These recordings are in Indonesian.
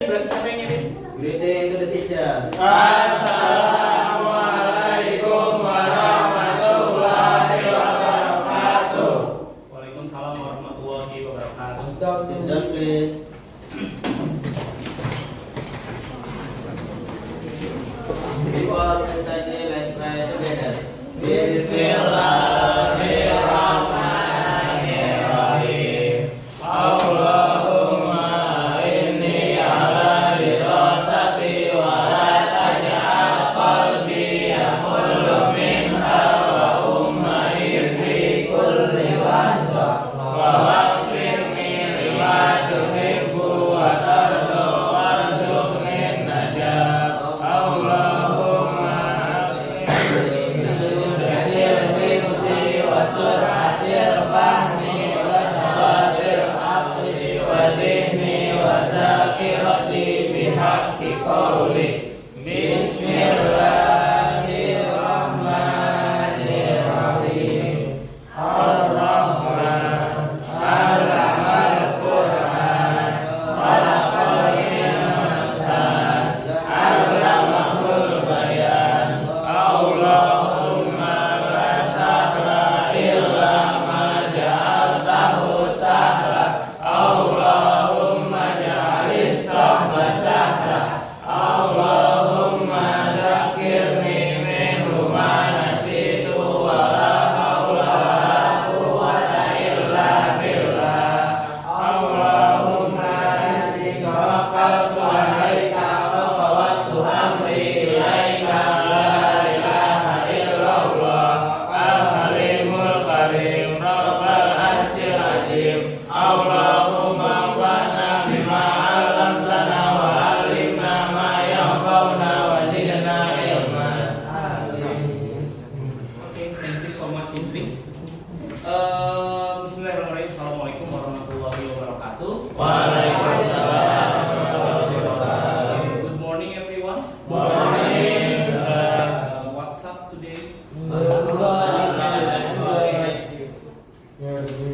Berarti siapa yang ngirim? Greeting to the teacher. Assalamualaikum warahmatullahi wabarakatuh. Waalaikumsalam warahmatullahi wabarakatuh. Sit down, please. Before study, let's pray together. Bismillahirrahmanirrahim. Allahumma inni ala dirasati wa la taj'al qalbi yamullu minha wa umma'i fi kulli lahzah wa waffirni lima tuhibbu wa tarda warzuqni najat. Allahumma sur'atil fahmi wa sabatil aqli wa zihni wa zakirati bihaqqi qawli. Bismillahirrahmanirrahim. Ar-Rahman Allamal Qur'an Khalaqal insan Allamahul bayan. Allahumma la sahla illa ma ja'altahu sahla. Allahumma ja'alis sahla sahla. Allahumma zakirni minhu ma nasitu wa la hawla wa la quwwata illa billah. Allahumma inni tawakkaltu alaika wa fawwadtu amri ilaika la ilaha illallah al-halimul karim rabbal arsyil azim. Allahumma anfa'na bima 'allamtana wa 'allimna ma yanfa'una wa zidna ilman. Okay, thank you so much, Idris. Bismillahirrahmanirrahim. Assalamualaikum warahmatullahi wabarakatuh. Waalaikumsalam warahmatullahi wabarakatuh. Good morning, everyone. Morning. What's up today?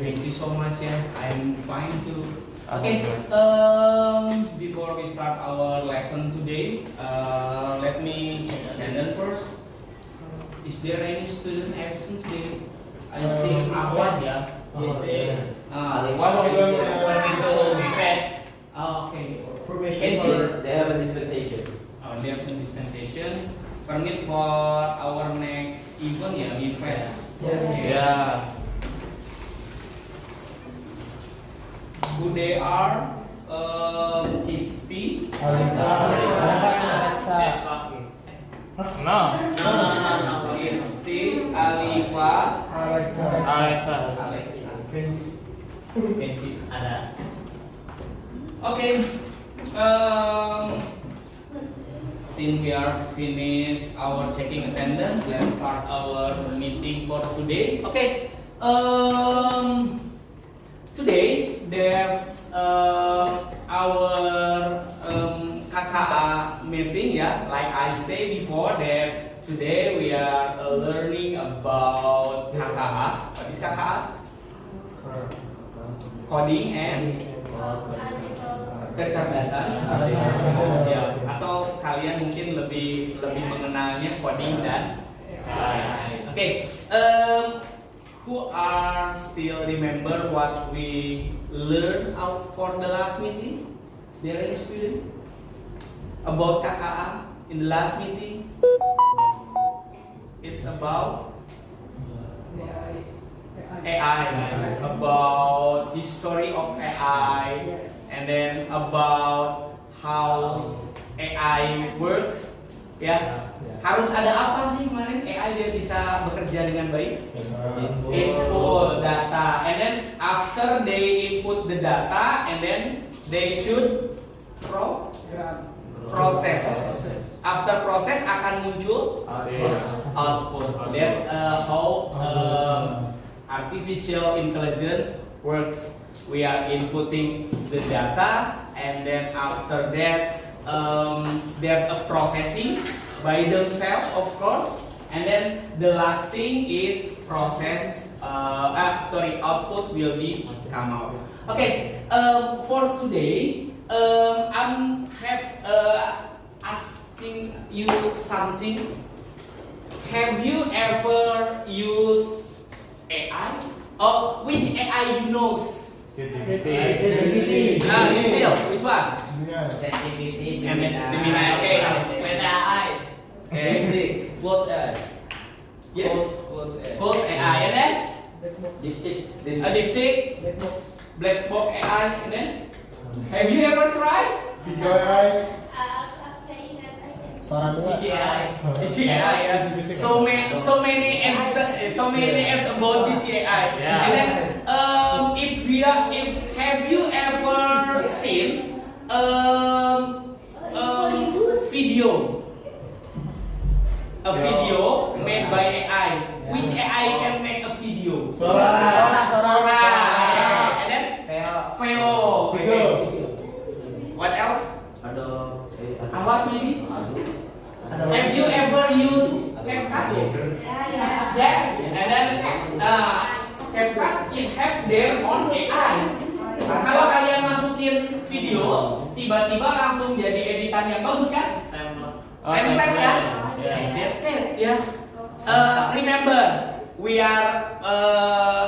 Thank you so much. Yeah, I'm fine too. Okay. Before we start our lesson today, let me check attendance first. Is there any student absent today? I think Ahmad, yeah. Is there? One of them, permit to request. Okay. Permission. They have a dispensation. There's some dispensation. Permit for our next event, yeah, we fest. Yeah. Who they are? Kisti. No. Kisti, Alifa, Alexa. Kenji. Okay. Since we are finished our checking attendance, let's start our meeting for today. Okay. Today there's our KKA meeting, yeah. Like I say before, that today we are learning about KKA. What is KKA? Coding and kecerdasan. Siap. Atau kalian mungkin lebih mengenalnya coding dan lain. Okay. Who are still remember what we learned out for the last meeting? Is there any student about KKA in the last meeting? It's about AI, about history of AI, and then about how AI works. Ya, harus ada apa sih kemarin AI dia bisa bekerja dengan baik? Input data, and then after they input the data, and then they should process. After process akan muncul output. That's how artificial intelligence works. We are inputting the data, and then after that there's a processing by themselves, of course, and then the last thing is output will be come out. Okay, for today I'm asking you something. Have you ever used AI? Or which AI you know? ChatGPT. Cecil, which one? ChatGPT, And then Gemini, okay. Meta AI. Okay. Quotes AI. Yes. Quotes AI. Both AI, and then DeepSeek. DeepSeek, Black Box AI, and then have you ever tried? GTAI. GTAI, yeah. So many apps about GTAI. Yeah. And then if have you ever seen video? A video made by AI. Which AI can make a video? Sora. And then Veo. What else? What maybe? Have you ever used CapCut? Yes. And then CapCut it have their own AI. Kalau kalian masukin video, tiba-tiba langsung jadi editan yang bagus kan? Template ya. That's it ya. Remember, we are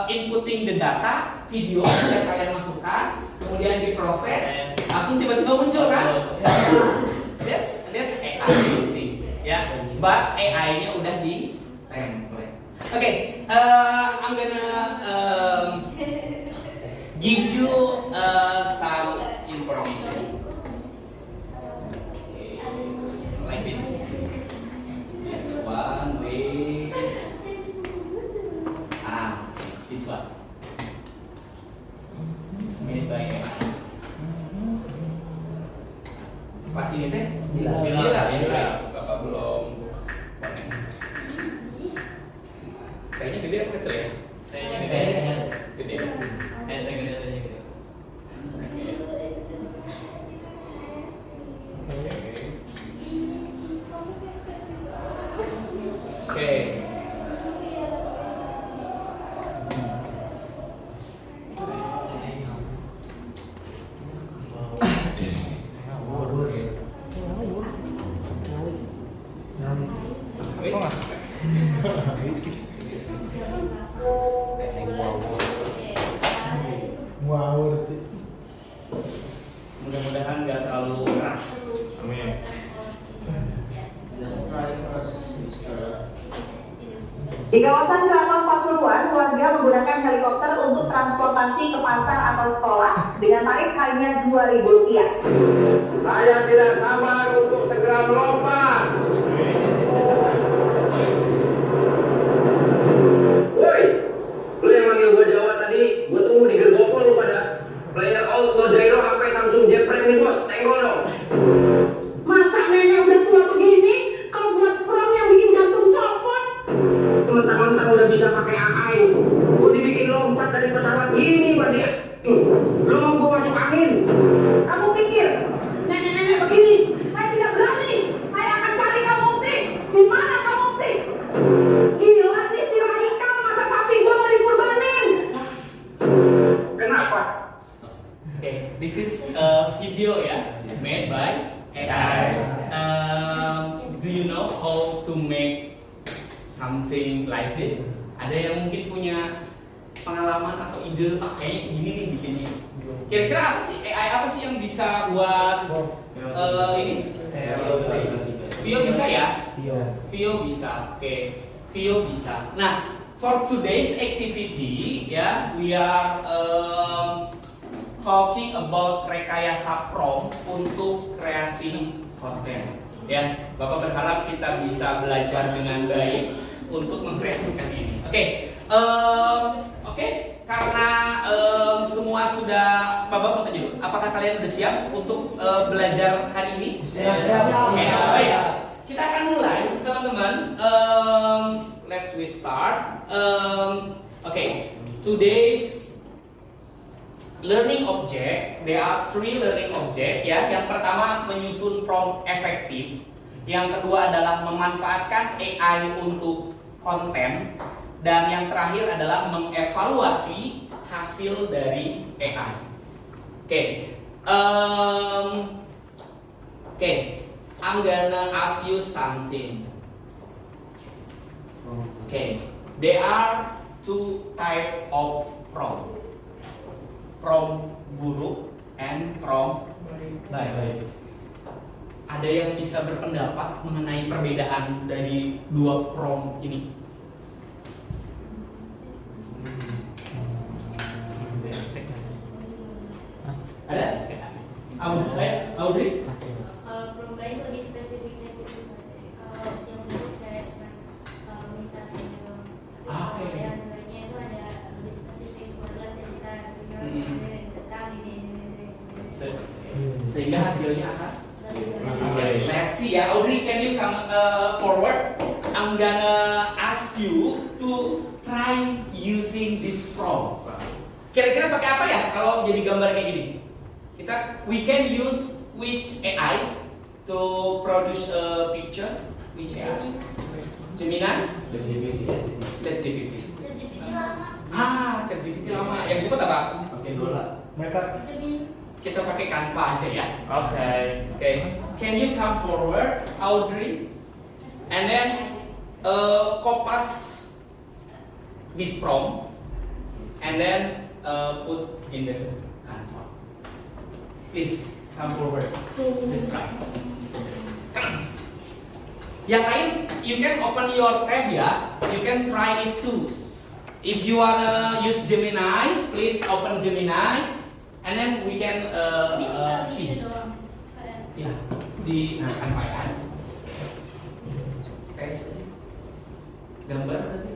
inputting the data video yang kalian masukkan, kemudian diproses, langsung tiba-tiba muncul kan? That's AI thing, ya. But AI-nya udah di template. Okay, I'm gonna give you some information. Okay, like this. This one way. This one. It's made by AI. Pas ini teh, Bapak belum connect. Kayaknya gede apa kecil ya? Gede. Saya gede aja gede. Oke. Mudah-mudahan nggak terlalu keras. Amin. Di kawasan Keraton Pasuruan, warga menggunakan helikopter untuk transportasi ke pasar atau sekolah dengan tarif hanya Rp2.000. Saya tidak sabar untuk segera melompat. Woi, lu yang manggil gua Jawa tadi, gua tunggu di gerbong lu pada player old no gyro HP Samsung Jeprek nih bos, senggol dong. Masa nenek udah tua begini, kalau buat prom yang bikin jantung copot? Teman-teman udah bisa pakai AI. Gua dibikin lompat dari pesawat gini buat dia. Lu mau gua masuk angin? Kamu pikir nenek-nenek begini, saya tidak berani. Saya akan cari kamu Mukti. Di mana kamu Mukti? Gila nih si Raikal, masa sapi gua mau dikurbanin? Kenapa? Okay, this is a video ya, made by AI. Do you know how to make something like this? Ada yang mungkin punya pengalaman atau ide, kayaknya gini nih bikinnya. Kira-kira apa sih AI apa sih yang bisa buat ini? Vio bisa ya? Vio bisa. Oke, Vio bisa. Nah, for today's activity ya, we are talking about rekayasa prompt untuk kreasi konten. Ya, Bapak berharap kita bisa belajar dengan baik untuk mengkreasikan ini. Oke, karena semua sudah, Bapak aja dulu. Apakah kalian sudah siap untuk belajar hari ini? Oke, baik. Kita akan mulai, teman-teman. Let's we start. Today's learning object, there are 3 learning object ya. Yang pertama menyusun prompt efektif. Yang kedua adalah memanfaatkan AI untuk konten. Dan yang terakhir adalah mengevaluasi hasil dari AI. Oke, Okay, I'm gonna ask you something. Okay, there are two type of prompt. Prompt buruk and prompt baik. Ada yang bisa berpendapat mengenai perbedaan dari dua prompt ini? Ada? Audrey? Kalau perempuan itu lebih spesifiknya gitu. Kalau yang dulu saya minta video. Oke. Yang lainnya itu ada lebih spesifik adalah cerita tentang ini. Sehingga hasilnya akan Okay. let's see ya. Audrey, can you come forward? I'm gonna ask you to try using this prompt. Kira-kira pakai apa ya kalau jadi gambar kayak gini? We can use which AI to produce a picture? Which AI? Gemini? ChatGPT. ChatGPT lama. ChatGPT lama. Yang cepat apa? Oke, dola. Kita pakai Canva aja ya. Okay. Can you come forward, Audrey? And then copy this prompt, and then put in the Canva. Please come forward. Let's try. Yang lain, you can open your tab ya. You can try it too. If you wanna use Gemini, please open Gemini, and then we can see. Ya, di Canva ya. Tes gambar nanti.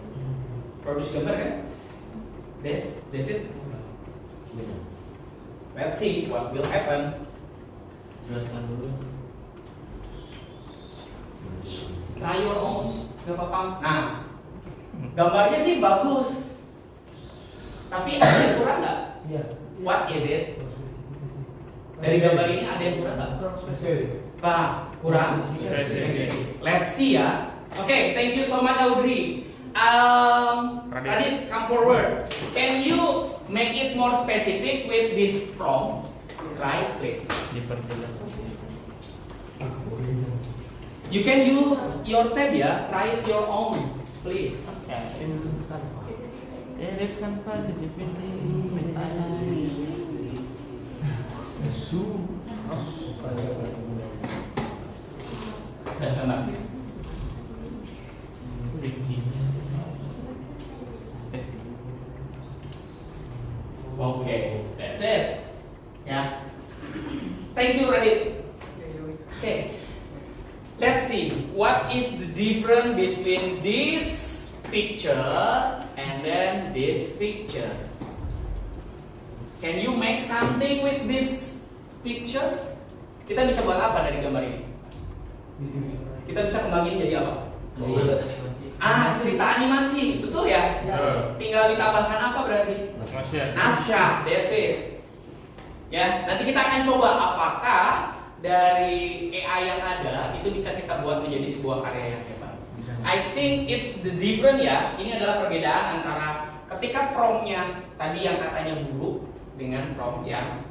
Produce gambar kan? That's it. Let's see what will happen. Jelaskan dulu. Try your own, gak apa-apa. Nah, gambarnya sih bagus, tapi ada yang kurang nggak? Iya. What is it? Dari gambar ini ada yang kurang nggak? Kurang. Let's see ya. Okay, thank you so much, Audrey. Radit, come forward. Can you make it more specific with this prompt? Right, please. Diperjelas. You can use your tab ya. Try it your own, please. Okay. Let's Canva ChatGPT. Okay, that's it. Yeah. Thank you, Radit. Okay. Let's see what is the difference between this picture and then this picture. Can you make something with this picture? Kita bisa buat apa dari gambar ini? Kita bisa kembangin jadi apa? Cerita animasi, betul ya? Tinggal ditambahkan apa berarti? Naskah, that's it. Ya, nanti kita akan coba apakah dari AI yang ada itu bisa kita buat menjadi sebuah karya yang hebat. I think it's the different ya. Ini adalah perbedaan antara ketika promptnya tadi yang katanya buruk dengan prompt yang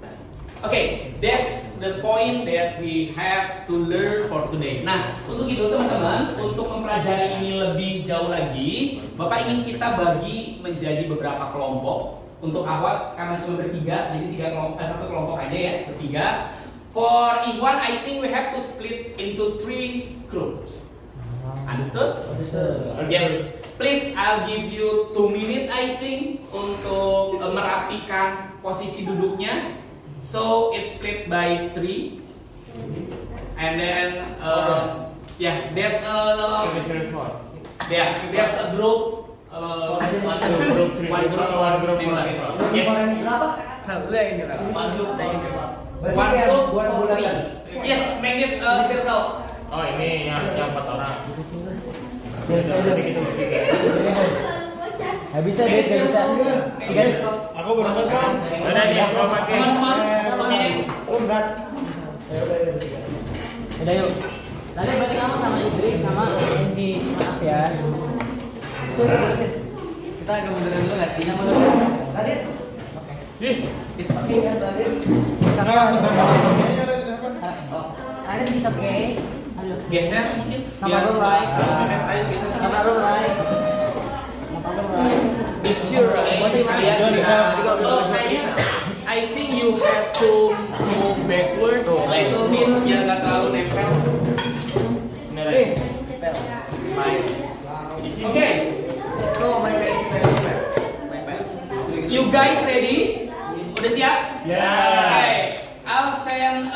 baik. Okay, that's the point that we have to learn for today. Nah, untuk itu teman-teman, untuk mempelajari ini lebih jauh lagi, Bapak ingin kita bagi menjadi beberapa kelompok. Untuk awal karena cuma bertiga, jadi satu kelompok aja ya, bertiga. For Ikhwan, I think we have to split into 3 groups. Understood? Yes. Please, I'll give you 2 minutes I think untuk merapikan posisi duduknya. So it's split by 3. And then there's a group. One group. Yes. One group. Yes, make it a circle. Oh, ini yang 4 orang. Nanti kita bertiga. Nggak bisa deh, nggak bisa. Aku berangkat kan? Ada nih, aku pakai. Teman-teman, Enggak. Udah yuk. Tadi berarti kamu sama Idris sama Enci. Maaf ya. Kita agak munduran dulu nggak sih? Radit. Oke. Ih, Oke ya, Radit. Ada di oke. Geser mungkin. Sama right. Ayo geser. Sama right. It's your right. Kalian bisa. Oh, I think you have to move backward a little bit biar nggak terlalu nempel. Oke. You guys ready? Udah siap? Ya. Okay. I'll send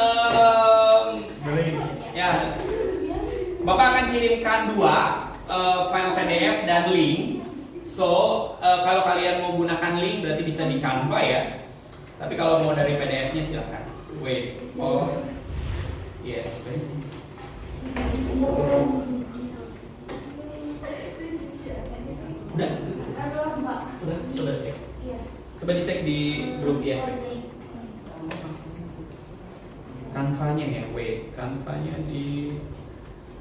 ya. Bapak akan kirimkan 2 file PDF dan link. So, kalau kalian mau gunakan link berarti bisa di Canva ya. Tapi kalau mau dari PDF-nya silakan. Wait. Oh. Yes, wait. Udah? Udah, coba cek. Coba dicek di grup ISP. Canva-nya ya, wait. Canva-nya di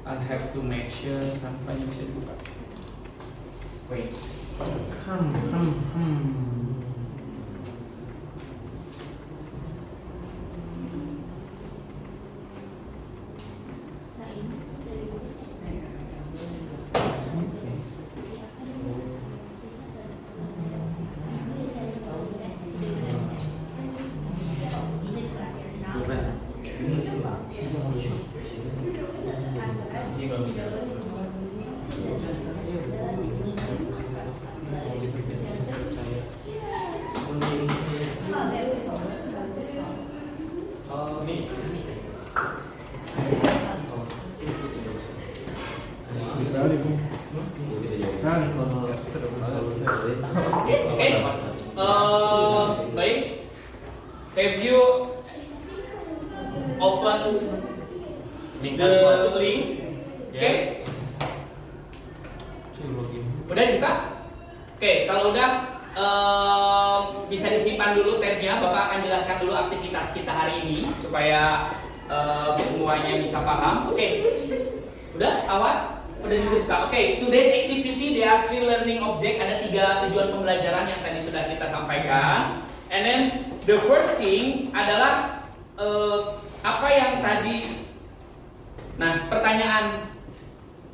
I'll have to make sure Canva-nya bisa dibuka. Wait. Baik. Have you open the link? Oke. Udah dibuka? Oke, kalau udah bisa disimpan dulu tabnya. Bapak akan jelaskan dulu aktivitas kita hari ini supaya semuanya bisa paham. Oke. Udah awal? Udah bisa dibuka. Oke, today's activity there are 3 learning object. Ada 3 tujuan pembelajaran yang tadi sudah kita sampaikan. And then the first thing adalah apa yang tadi. Nah, pertanyaan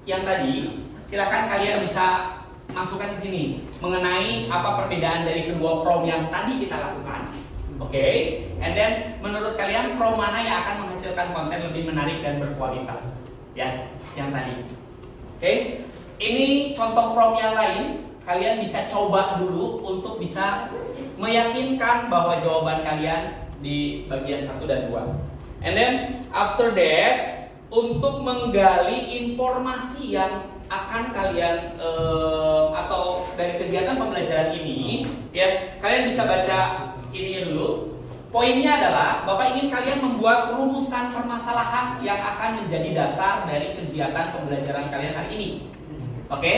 yang tadi silakan kalian bisa masukkan di sini mengenai apa perbedaan dari kedua prom yang tadi kita lakukan. Oke, and then menurut kalian prom mana yang akan menghasilkan konten lebih menarik dan berkualitas? Ya, yang tadi. Oke, ini contoh prom yang lain. Kalian bisa coba dulu untuk bisa meyakinkan bahwa jawaban kalian di bagian 1 dan 2. And then after that, untuk menggali informasi yang akan kalian atau dari kegiatan pembelajaran ini, ya kalian bisa baca ininya dulu. Poinnya adalah Bapak ingin kalian membuat rumusan permasalahan yang akan menjadi dasar dari kegiatan pembelajaran kalian hari ini. Oke?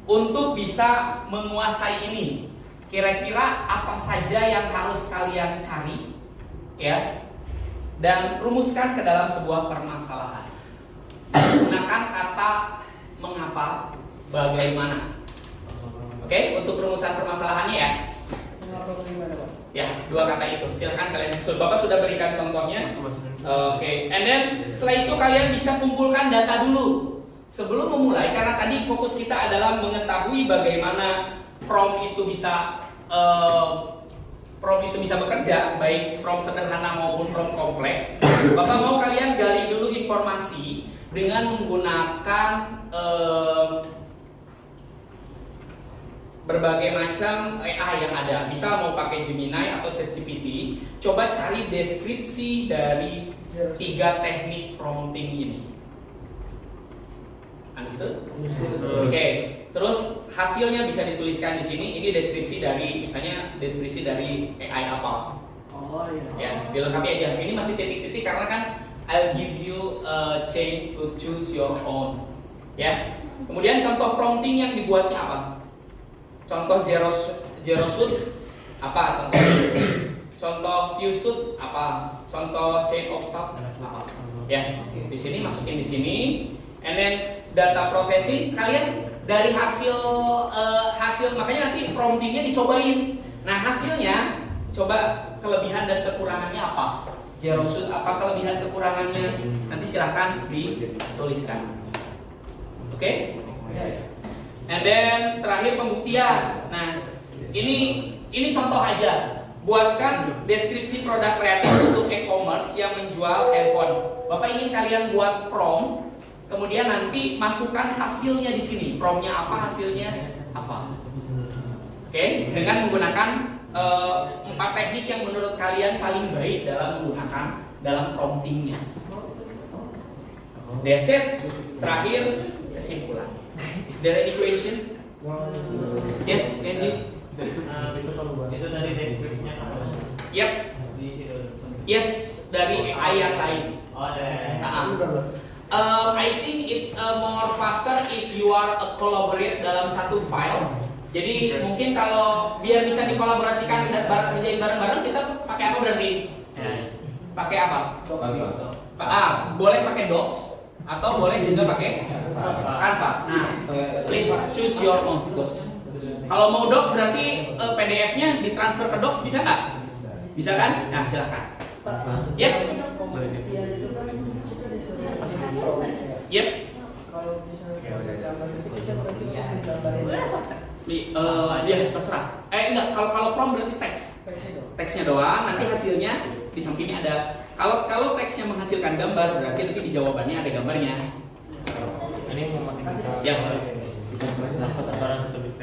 Untuk bisa menguasai ini, kira-kira apa saja yang harus kalian cari, ya? Dan rumuskan ke dalam sebuah permasalahan. Gunakan kata mengapa, bagaimana. Oke? Untuk rumusan permasalahannya ya. Ya, 2 kata itu. Silakan kalian susul. Bapak sudah berikan contohnya. Oke. And then setelah itu kalian bisa kumpulkan data dulu sebelum memulai, karena tadi fokus kita adalah mengetahui bagaimana prom itu bisa bekerja, baik prom sederhana maupun prom kompleks. Bapak mau kalian gali dulu informasi dengan menggunakan berbagai macam AI yang ada. Bisa mau pakai Gemini atau ChatGPT. Coba cari deskripsi dari 3 teknik prompting ini. Understood? Oke. Terus hasilnya bisa dituliskan di sini. Ini deskripsi dari, misalnya deskripsi dari AI apa? Oh iya. Ya, dilengkapi aja. Ini masih titik-titik karena kan I'll give you a chance to choose your own. Ya. Kemudian contoh prompting yang dibuatnya apa? Contoh zero shoot apa? Contoh view shoot apa? Contoh chain of thought apa? Ya, di sini masukin di sini. And then data processing, kalian dari hasil makanya nanti promptingnya dicobain. Nah hasilnya coba kelebihan dan kekurangannya apa? Zero shoot apa kelebihan kekurangannya? Nanti silahkan dituliskan. Oke? And then terakhir pembuktian. Nah, ini contoh aja. Buatkan deskripsi produk kreatif untuk e-commerce yang menjual handphone. Bapak ingin kalian buat prompt, kemudian nanti masukkan hasilnya di sini. Promptnya apa, hasilnya apa. Oke, dengan menggunakan 4 teknik yang menurut kalian paling baik dalam promptingnya. That's it. Terakhir kesimpulan. Is there any question? Yes, Kenji. Itu tadi deskripsinya apa? Yep. Yes, dari AI yang lain. Oh, ada. I think it's more faster if you are a collaborate dalam satu file. Jadi mungkin kalau biar bisa dikolaborasikan dan kerjain bareng-bareng, kita pakai apa berarti? Pakai apa? Boleh pakai Docs atau boleh juga pakai Canva. Nah, please choose your own Docs. Kalau mau Docs berarti PDF-nya ditransfer ke Docs bisa nggak? Bisa kan? Nah, silakan. Yep. Yep. Dia terserah. Enggak, kalau prompt berarti teks. Teksnya doang, nanti hasilnya di sampingnya ada. Kalau teksnya menghasilkan gambar, berarti nanti di jawabannya ada gambarnya. Ini mau makin Ya.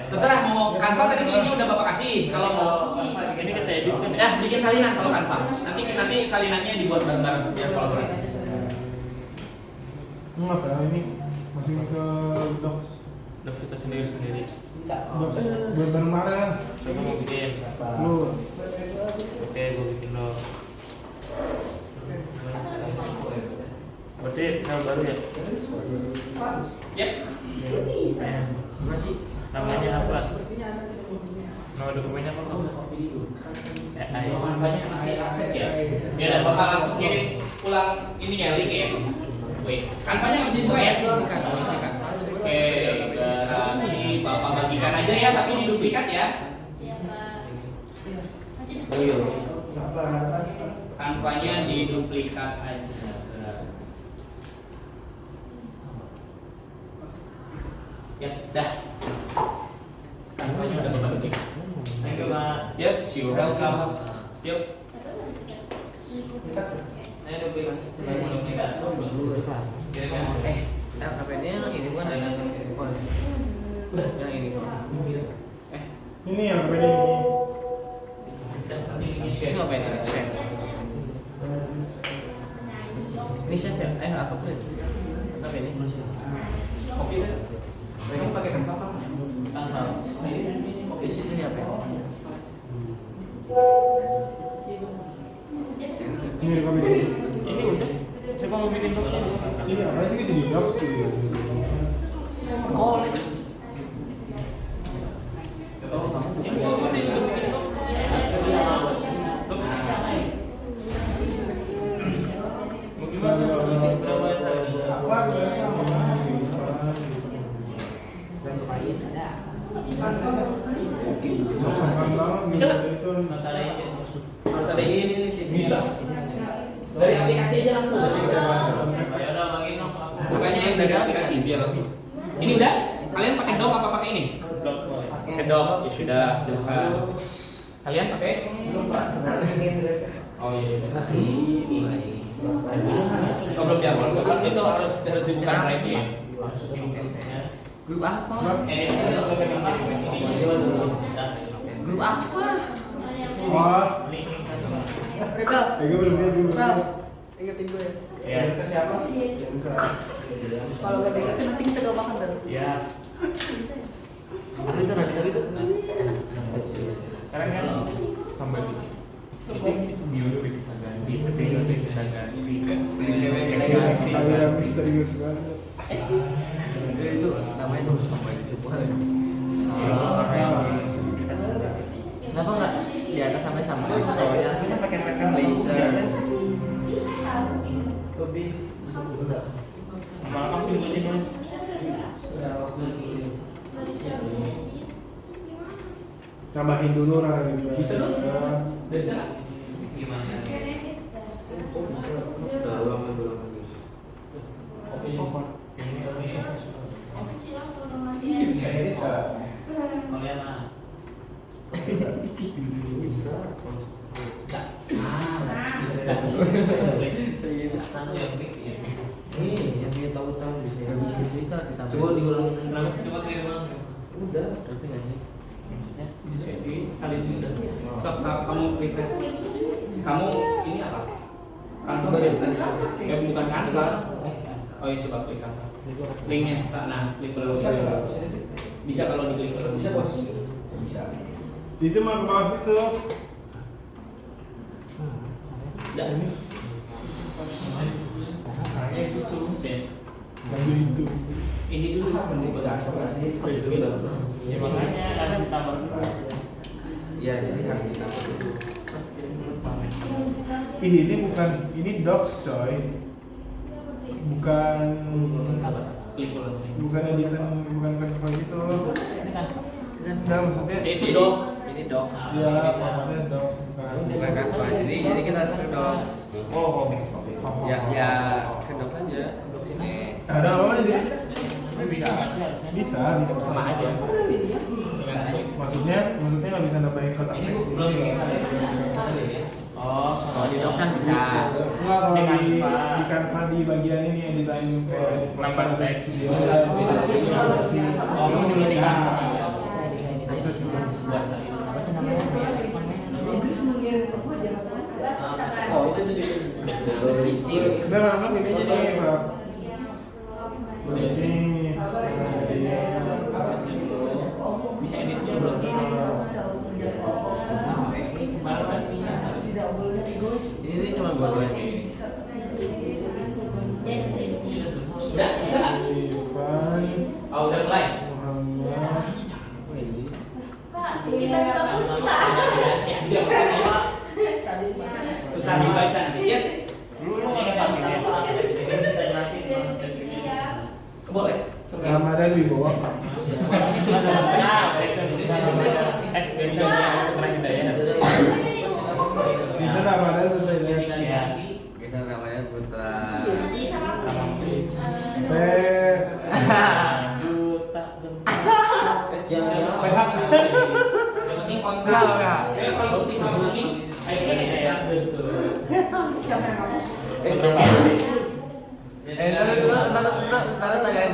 Terserah mau Canva tadi linknya udah Bapak kasih. Kalau mau ini kita edit kan ya? ya bikin salinan kalau Canva. Nanti salinannya dibuat bareng-bareng biar kolaborasi. Apa ini masih ke Docs? Docs kita sendiri-sendiri. Docs buat bareng-bareng. Coba mau bikin. Lu. Oke, gue bikin Docs. Berarti file baru ya? Yep. Masih. Namanya apa? Nama dokumennya apa? AI. Canvanya masih akses ya. Ya, Bapak langsung kirim ulang ini ya link ya. Wait, Canvanya masih buka ya? Oke, berarti Bapak bagikan aja ya, tapi ini duplikat ya. Oh iya. Canvanya diduplikat aja. Ya, dah. Canvanya udah Bapak bagikan. Thank you, Pak. Yes, you're welcome. Yuk. Ini duplikat. LKPD yang ini bukan? Yang ini. Ini yang ini. Ini apa ini? Chef. Ini chef ya? Atau print? Atau ini? Kopi deh. Kamu pakai Canva apa? Canva. Oke, sini apa? Ini kami. Ini udah. Siapa mau bikin Docs? Ini apa sih jadi Docs sih? Kolek. Harus ada ini sih. Bisa. Dari aplikasi aja langsung. Bukannya yang dari aplikasi biar langsung. Ini udah? Kalian pakai Doc apa pakai ini? Pakai Doc. Ya sudah, silakan. Kalian pakai? Oh iya. Oh belum ya, belum. Itu harus dibuka lagi. Grup apa? Grup apa? Wah. Rebel. Belum dia belum. Ingetin gue ya. Ya. Ke siapa? Kalau gak ingetin nanti kita gak makan dan. Ya. Itu nanti itu. Sekarang kan sambal ini. Itu biologi kita ganti, biologi kita ganti. Ada misterius banget. Itu namanya tuh sambal itu. Kenapa nggak di atas sampai sambal itu soalnya kita pakai laser. Lebih. Malah kamu bikin ini. Tambahin dulu lah. Bisa dong. Dari sana. Gimana? yang bikin. Yang dia tahu-tahu bisa cerita ditambah. Coba diulang kenapa sih coba kayak emang? Udah, tapi nggak sih? Maksudnya bisa jadi kali ini udah. Kamu refresh. Kamu ini apa? Kanva ya bukan Canva. Oh iya coba klik Canva. Linknya sana, klik dulu. Bisa kalau diklik dulu. Bisa bos. Bisa. Itu mah ke bawah itu. Tidak ini. Makanya itu tuh. Lagi itu. Ini dulu menurut Ya makanya ada ditambah dulu. Iya, jadi harus ditambah dulu. Ih, ini docs coy. Bukan klik dulu. bukan editan, bukan Canva gitu. Enggak, maksudnya Itu dong. Ini dok. ya formatnya docs Bukan Canva. Jadi kita harus ke dok. Oh, oke. Ya ke dok aja. Dok sini. Ada apa di sini? Bisa nggak sih harusnya? Bisa Sama aja. Maksudnya nggak bisa nambahin kotak Ini teks di belum sini. bikin. Oh, Kalau di dok kan bisa. Enggak, kalau Di di Canva. Canva di bagian ini editan kayak Nambah teks. video. Oh, kamu juga di Canva. Buat saya. Apa sih namanya? Oh, itu sedikit. Kecil. Udah lama ini aja nih, Pak. Ini. Prosesnya dulu. Bisa edit dulu belum selesai. Ini cuma buat gue. Deskripsi. Udah, bisa nggak? Ivan Oh, udah mulai. Muhammad. Pak, tiba-tiba pulsa. Susah dibaca nanti. Ya. Dulu lu nggak ada Deskripsi ya. Boleh. Ramadan Wibowo. Bisa Ramadan selesai ya. Biasa namanya Putra. Nanti sama PH. Kontrol ya. Kalau bisa lagi. Taruh tanyain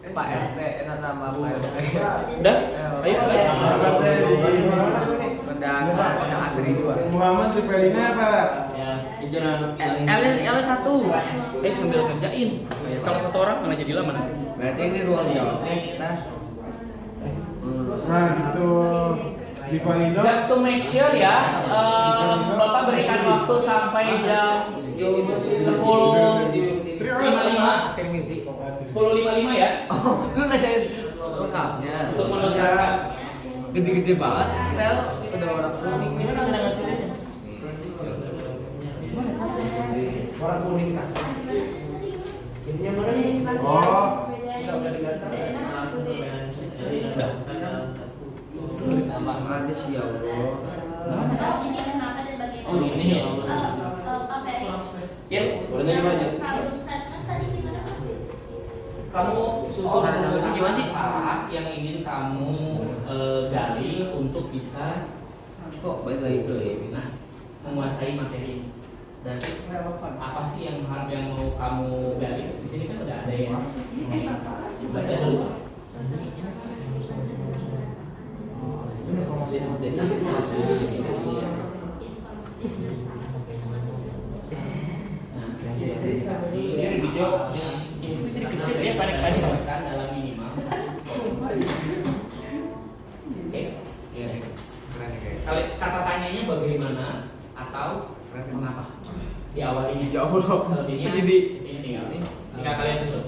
Pak RT, enak nama Pak RT. Udah? Ayo. Ramadan di Undang asri 2. Muhammad Rivelina Pak. L1. Sambil ngerjain. Kalau satu orang mana jadi lama nanti? Berarti ini ruang jawabnya kita. Nah gitu. Rivalino. Just to make sure ya, Bapak berikan waktu sampai jam 10.55. 10.55 ya. Oh, lu nanyain lengkapnya. Untuk menuntaskan. Gede-gede banget. Rel, udah orang kuning. Gimana cara ngasihinnya? Orang kuning kan. Oh. Oh. Tambah aja sih ya Allah. Ini kenapa dan bagaimana? Oh, ini ya. Pak Ferry. Yes. Problem statement tadi gimana Pak? Kamu susun Salah satu gimana sih saat yang ingin kamu gali untuk bisa Kok balik lagi ke nah, menguasai materi dan apa sih yang mau kamu gali? Di sini kan udah ada ya. Baca dulu. Ini video ini kecil dia panik-panik kan dalam minimal. Oke. Kalau kata tanyanya bagaimana atau mengapa? Diawalinya. Ya Allah. Selebihnya Jadi tinggal kalian susun.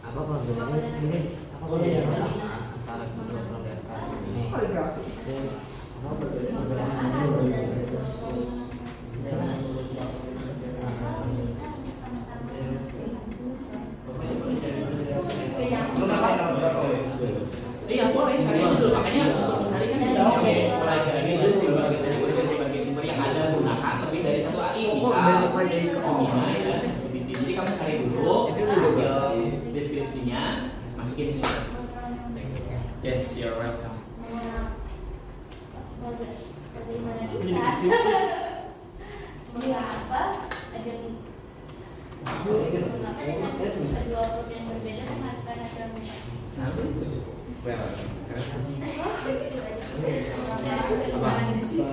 apa bedanya ini? Apa bedanya antara kedua produk di atas ini? Dan apa perbedaan hasil? Iya boleh cari dulu makanya untuk mencari kan bisa pakai pelajari berbagai sumber yang ada gunakan lebih dari satu AI bisa jadi kamu cari dulu hasil deskripsinya masukin di situ. Yes, you're welcome. Bagaimana bisa? Mengapa agar Kedua huruf yang berbeda menghasilkan hasil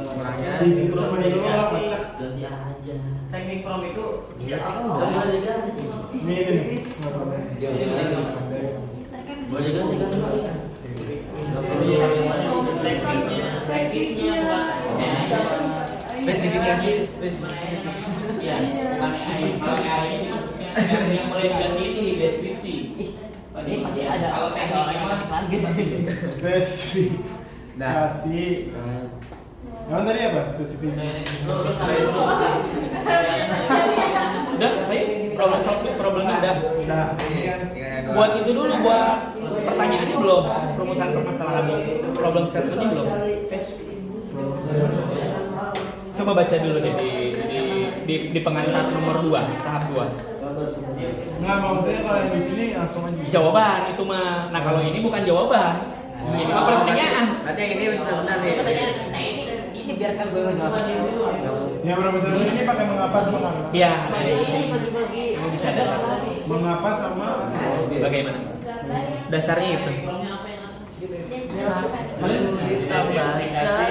Kurangnya Cuma dulu lah kocak. ganti aja. Teknik prom itu Iya, boleh ganti. Ini nih. Nggak apa-apa. Boleh ganti. tekniknya buat Spesifikasi ya yang mulai dikasih ini di deskripsi. Ini masih ada Kalau teknik lagi tapi. Spesifikasi. Yang tadi apa spesifiknya? Udah, baik. Problemnya udah. Udah. Buat itu dulu, buat pertanyaannya belum, perumusan permasalahan problem statementnya belum. Coba baca dulu deh di pengantar nomor 2, tahap 2. Nggak, maksudnya kalau yang di sini langsung aja. Jawaban itu mah. Nah, kalau ini bukan jawaban. Ini mah pertanyaan. Berarti yang ini benar-benar nih. Nah ini biarkan gue ngejawab. Yang profesor ini pakai mengapa sama mengapa? Iya, ada Ini ini. bagi-bagi. Kamu bisa ada. Mengapa sama Bagaimana? Dasarnya itu. Kita bahasa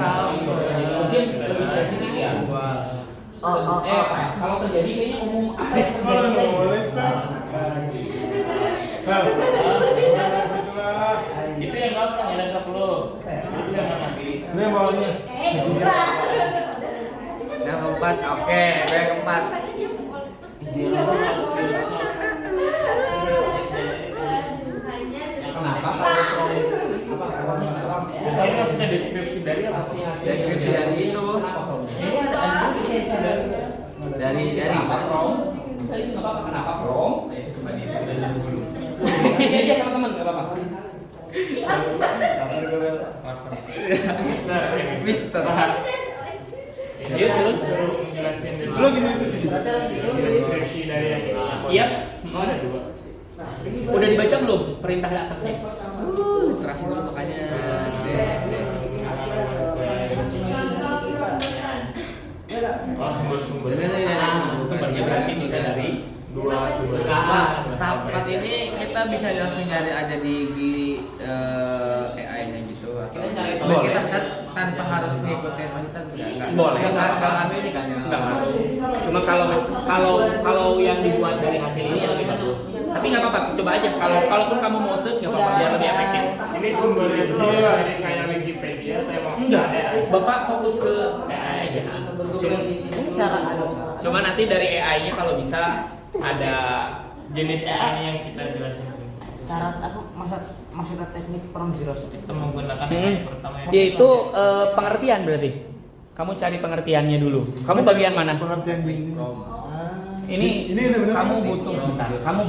Mungkin lebih spesifik ya. Kalau terjadi kayaknya umum apa yang kalau terjadi? nulis kan? itu yang gampang ada 10. Itu yang nanti. Ini maunya. yang keempat, oke, yang keempat. Kenapa? Ini maksudnya deskripsi dari apa? Deskripsi dari itu. Ini ada Dari kenapa prom? Tadi nggak apa-apa kenapa prom? Nah, itu coba dulu. Diskusi aja sama teman nggak apa-apa. Mister. Yuk turun. Jelasin dulu. Lu gini tuh. Deskripsi dari yang ini. Iya. Oh, ada 2. Udah dibaca belum perintah atasnya? Terasa dulu makanya. Oh, sumber-sumber. Sumbernya berarti bisa dari 2 sumber. Tahap 4 ini kita bisa langsung cari aja di AI-nya gitu. Atau kita search tanpa harus ngikutin maksudnya enggak. Boleh. Enggak ini kan. Enggak ngaruh. Cuma kalau yang dibuat dari hasil ini yang lebih bagus. Tapi nggak apa-apa, coba aja. Kalaupun kamu mau search nggak apa-apa, biar lebih efektif. Ini sumbernya itu dari kayak Wikipedia atau emang Enggak, AI? Bapak fokus ke AI aja. Cuma nanti dari AI-nya kalau bisa ada jenis AI yang kita jelasin. Cara aku maksudnya teknik from zero Kita menggunakan AI pertama yang Dia itu pengertian berarti. Kamu cari pengertiannya dulu. Kamu bagian mana? Pengertian gini. Ini benar-benar kamu butuh sebentar. Kamu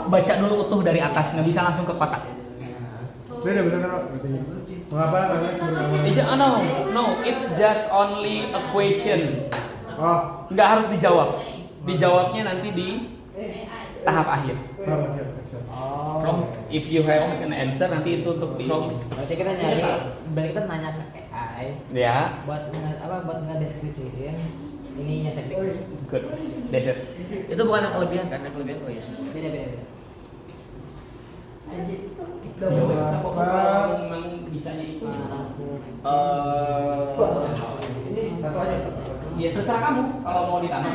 baca dulu utuh dari atas, nggak bisa langsung ke kotak. Beda benar Pak. Mengapa karena sebenarnya No, it's just only a question. Oh, Nggak harus dijawab. Dijawabnya nanti di tahap akhir. salah ya. Prompt, if you have an answer nanti itu untuk di Berarti kita nyari, berarti kita nanya ke AI ya. buat ngedeskripsiin ininya teknik. Good. That's it. Itu bukan yang kelebihan kan? Yang kelebihan oh iya. Beda. Ya wes, kalau memang bisanya itu. Satu aja. Ya terserah kamu kalau mau ditambah.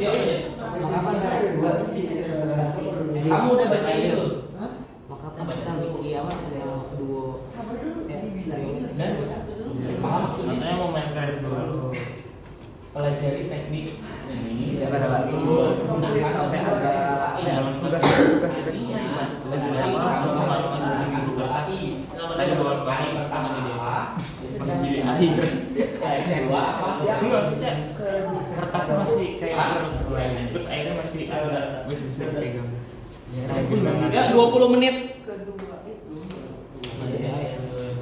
Ya udah. Kamu udah baca ini belum? Maka kita bikin apa? Duo. Dan paham maksudnya? Katanya mau main kredit dulu. Pelajari teknik yang ini. Ya, ada lagi. Gunakan sampai harga. Tugas Tadi 2 kali pertama di dewa masih jadi akhir. Kedua apa? Enggak maksudnya kertasnya masih kayak terus airnya masih ada bisa pegang. Ya 20 menit.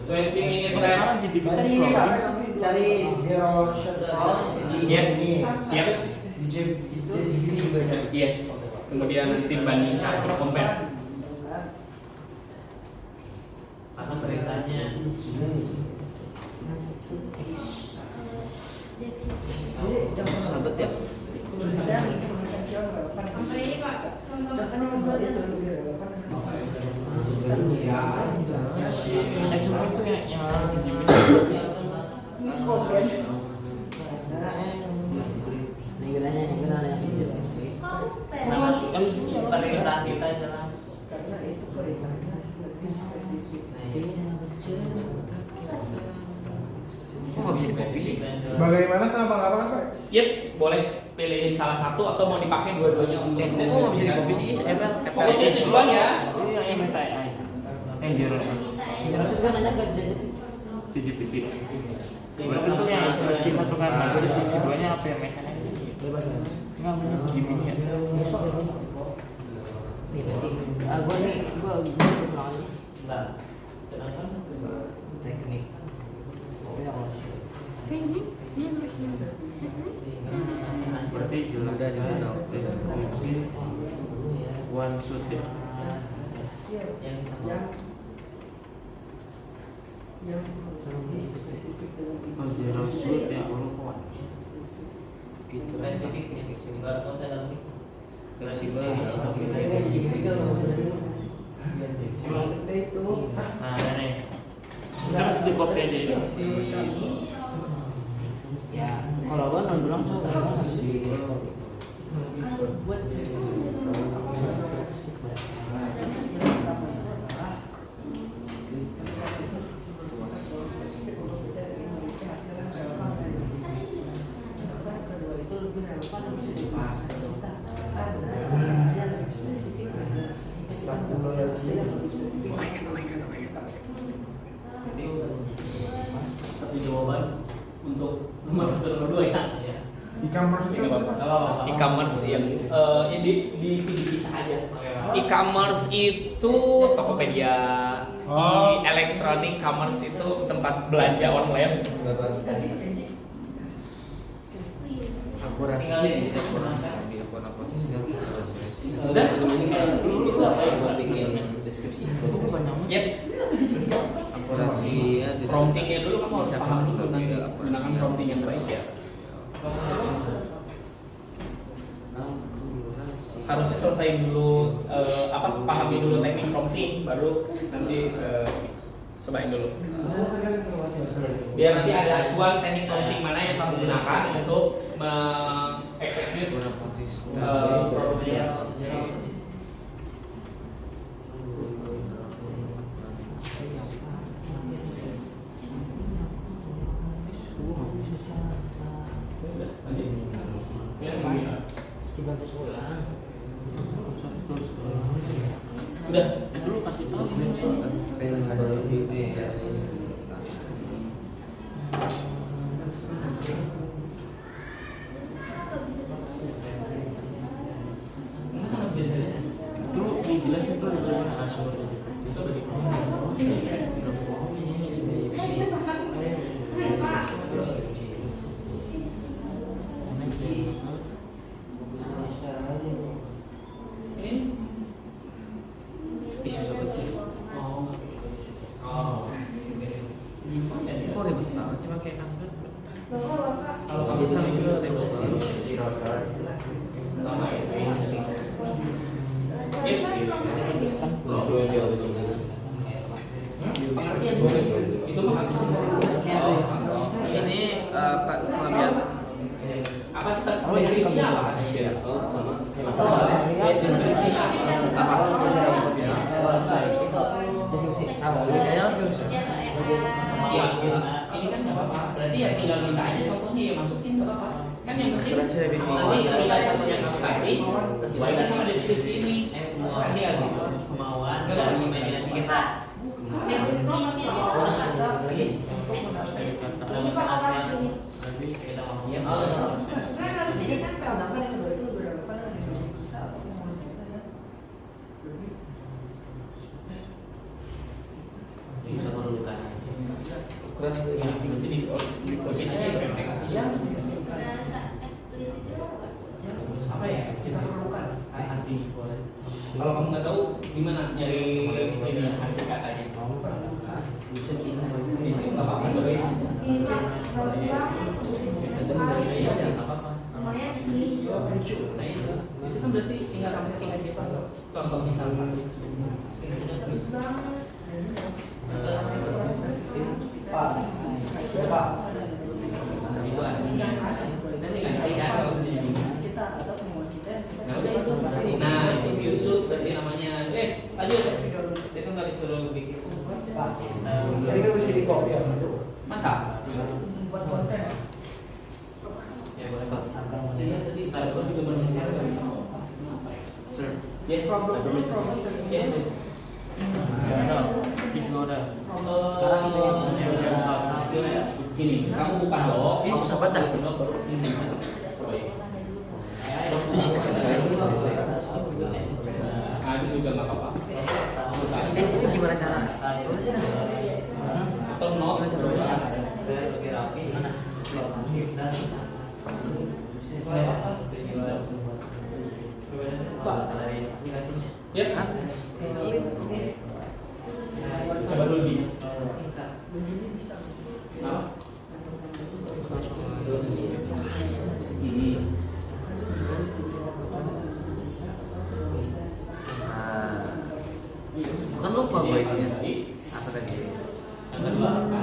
20 minit Sekarang di dibikin Cari zero shutdown. Yes. Yes. Kemudian nanti bandingkan, compare. akan perintahnya. Sabet ya. Nah, kan perintah kita jelas. Kok nggak bisa di-copy sih? Bagaimana sama pengalaman Pak? Yep, boleh pilih salah satu atau mau dipakai dua-duanya untuk Kok nggak bisa di-copy sih? Fokusnya tujuannya. Ini yang minta AI. Yang zero sum. Jelas kan nanya ke JJP. JJPT. Berarti itu yang instruksi pasukan naga instruksi duanya apa yang mekanik? Enggak benar gimana ya? Nih nanti, gue pulang aja. Nah, sedangkan Teknik. berarti jelas Udah tahu. deskripsi one shot ya. Oh, zero shoot ya Allah kuat. Fitur Nah, ini terus di copy aja ya. ya kalau gue non bilang tuh gue masih Satu jawaban untuk nomor satu nomor dua ya. E-commerce itu apa? E-commerce yang dipisah aja. E-commerce itu Tokopedia, Oh. Electronic commerce itu tempat belanja online. akurasi bisa kurang di akun-akun sistem. Udah? Bisa gue bikin deskripsi. Yep. Akurasi ya. Promptingnya dulu kamu harus Bisa paham kamu dulu tentang menggunakan prompting yang baik ya. akurasi. Harusnya selesai dulu pahami dulu teknik prompting baru nanti cobain dulu. Biar nanti ada acuan teknik prompting mana yang kamu gunakan untuk mengeksekut Akun sistem. produknya. Udah. Dulu kasih tahu Ada BPS. itu dijelas itu ada kasur itu ada di Isu sobat sih. Oh. Kok ribet banget sih pakai Android? Kalau kamu Jadi sama itu itu zero start. lama ya. Kan gue jauh dengan Pengertian boleh. Itu ini Pak Muhammad apa sih deskripsinya apa? Deskripsinya apa? deskripsi sama bedanya Ya, ini kan nggak apa-apa. Berarti ya tinggal minta aja contohnya ya masukin nggak apa-apa. Kan yang penting nanti tinggal contoh yang kamu kasih sesuaikan sama deskripsi ini. Kan dia gitu. kemauan dari imajinasi kita. Berarti kita mau Ya, bisa memerlukan ukuran yang berarti di coaching aja ya mereka. Apa ya? Arti. Kalau kamu nggak tahu gimana nyari ini arti katanya? bisa ini Itu nggak apa-apa cobain aja. Iya aja nggak apa-apa. Nah itu kan berarti tinggal kamu kasih aja contoh misalnya. Itu artinya nanti nggak cari kan kalau di sini. Nah udah Lanjut. Itu nggak disuruh bikin. Ini kan bisa di copy ya. Masa? Buat konten. Ya boleh. Akan menilai tadi. Aku juga berminat. Sir. Yes. Yes, yes. No, please go down. Sekarang itu yang Gini, kamu buka dong. Ini susah banget dah. Baru sini. Nah, itu juga nggak apa-apa. Ini gimana cara? Atau not bisa. Yep. Coba dulu di. Bukan lupa gue ini. Apa tadi? Yang kedua apa?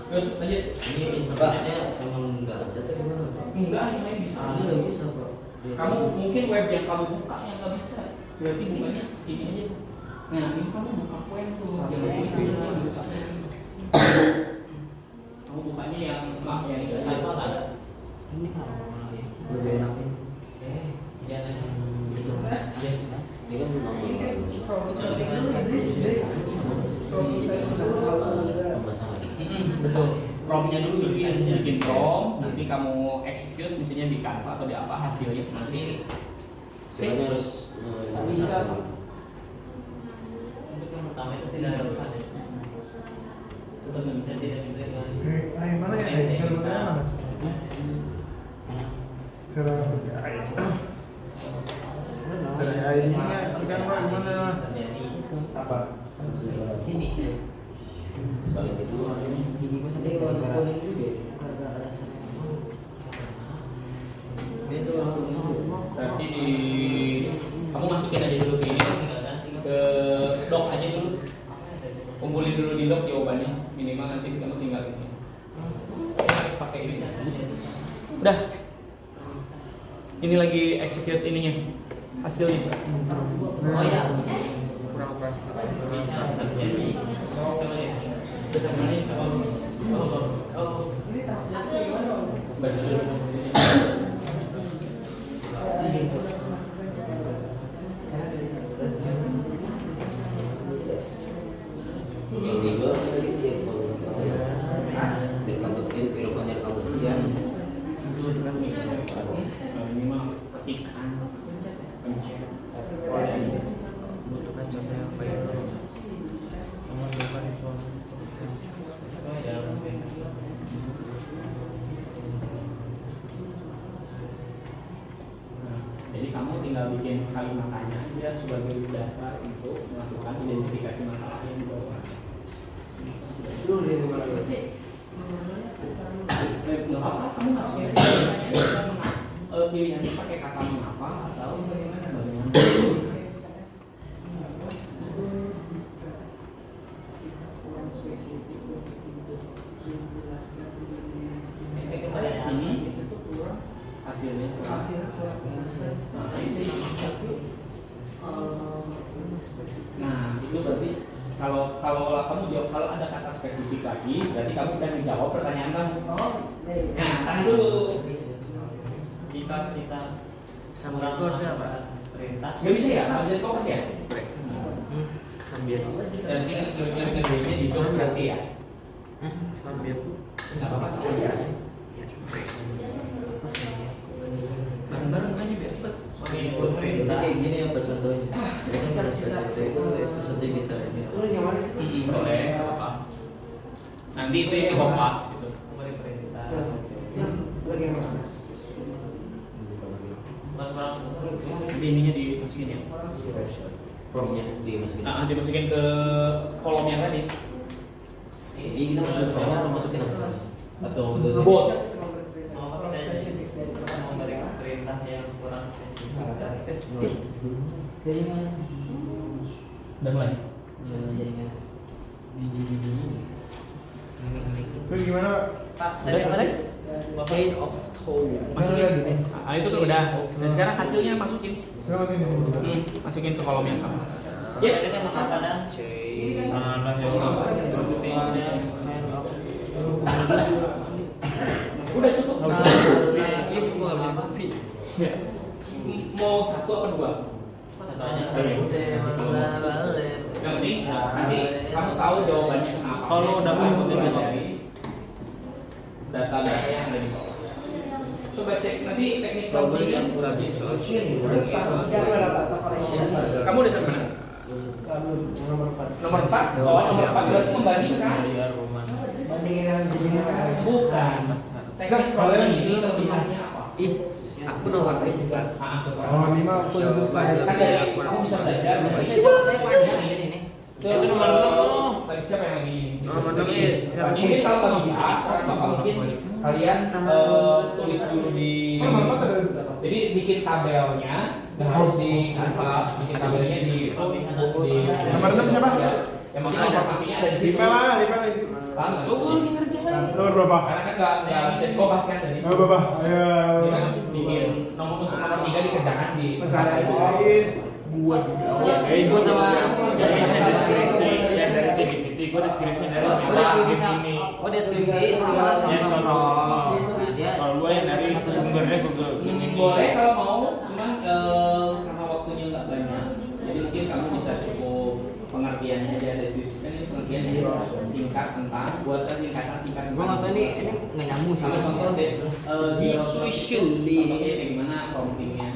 Lanjut. Ini mbaknya emang enggak ada tuh gimana? Enggak, ini bisa. Ini nggak bisa bro. Kamu mungkin web yang kamu buka yang nggak bisa. Berarti bukanya sini aja. Nah, ini kamu buka web tuh yang bisa. Kamu bukanya yang itu apa ada? Ini kalau lebih enak ini. Jangan. Yes. Ini kan Betul. Promnya dulu bikin prom, nanti kamu execute misalnya di Canva atau di apa hasilnya masuk ini. sebenarnya harus Untuk yang pertama itu tidak ada pesan. Tetap nggak bisa tidak Mana ya? Cara bertanya mana? Cara bertanya. Cara ini kan gimana? Apa? sini. Soalnya itu ini gue sendiri juga. Berarti kamu masukin aja dulu ke ini, ke doc aja dulu. Kumpulin dulu di doc jawabannya, minimal nanti kamu tinggal ini. Terus pakai ini. Udah. Ini lagi execute ininya, hasilnya. Oh iya. Kurang pasti. Bisa terjadi. Yang di luar tadi dia direkam ya. Ini mah ketikan. Butuhkan contoh yang baik. Jadi kamu tinggal bikin kalimat tanya aja sebagai dasar untuk melakukan identifikasi masalah yang dibawa. Nggak apa-apa, kamu masukin aja pilihannya pakai kata mengapa atau bagaimana. Hasilnya. Nah, itu berarti kalau kamu jawab, kalau ada kata spesifik lagi, berarti kamu udah menjawab pertanyaan kamu. Nah, tahan dulu. Kita Sama recordnya apa? perintah. Gak bisa ya? Nggak bisa kopas ya? Sambil. Sini ngerjainnya di Zoom berarti ya? Sambil. Nggak apa-apa sih ya. Bareng-bareng aja biar cepet. Input perintah. Kayak gini yang contohnya. Ini kan pada spesifikasi itu saja kita ini. Boleh, nggak apa-apa. Nanti itu yang dikopas gitu. Memberi perintah. Tapi ininya dimasukin ya. Formnya dimasukin. Nah, dimasukin ke kolom yang tadi. Jadi kita masukin formnya atau masukin hasil? Atau Bot. Mau kita memberi perintah yang kurang spesifik. Jaringan. Dan lain. Jaringan. Biji-biji ini. Terus gimana? Pak, Udah selesai? Chain of Masukin. Ah, itu tuh udah. Dan sekarang hasilnya masukin. Sekarang ini. Masukin ke kolom yang sama. Ya, ini kan makanan. Nah, ya Udah cukup. Ya. Mau satu apa dua? Satu aja. Yang penting nanti kamu tahu jawabannya kenapa. Kalau udah ngikutin dari data-data yang ada di bawah. Coba cek nanti teknik prompting yang udah bisa. Kamu udah sampai mana? Nomor 4. Oh, nomor 4 berarti membandingkan. Bukan. Teknik prompting ini kelebihannya apa? Aku nomor 5. Nomor 5 aku udah selesai. Kan dari kamu bisa belajar. Saya panjang ini. Itu nomor 6. Tadi siapa yang lagi ini? Nomor 6. Ini kalau nggak bisa, Bapak mungkin kalian tulis dulu di. Jadi bikin tabelnya, dan harus di Canva, bikin tabelnya di. Nomor 6 siapa? Yang mungkin informasinya ada di situ. Lima lah. Paham nggak? Nomor berapa? Karena kan nggak bisa dikopas kan tadi. Nomor berapa? Ayo. Jadi kan bikin untuk nomor 3 dikerjakan di. Percaya itu guys. buat Guys, sama deskripsi yang dari ChatGPT, gue deskripsi dari ini. Oh, deskripsi sama Yang contoh. Dia Kalau gue yang dari satu sumbernya Google. Boleh kalau mau, cuman karena waktunya nggak banyak, jadi mungkin kamu bisa cukup pengertiannya aja deskripsi kan ini pengertian singkat tentang buat ringkasan singkat. gua nggak tahu ini nggak nyambung sih. Sama contoh deh, contohnya kayak gimana promptingnya.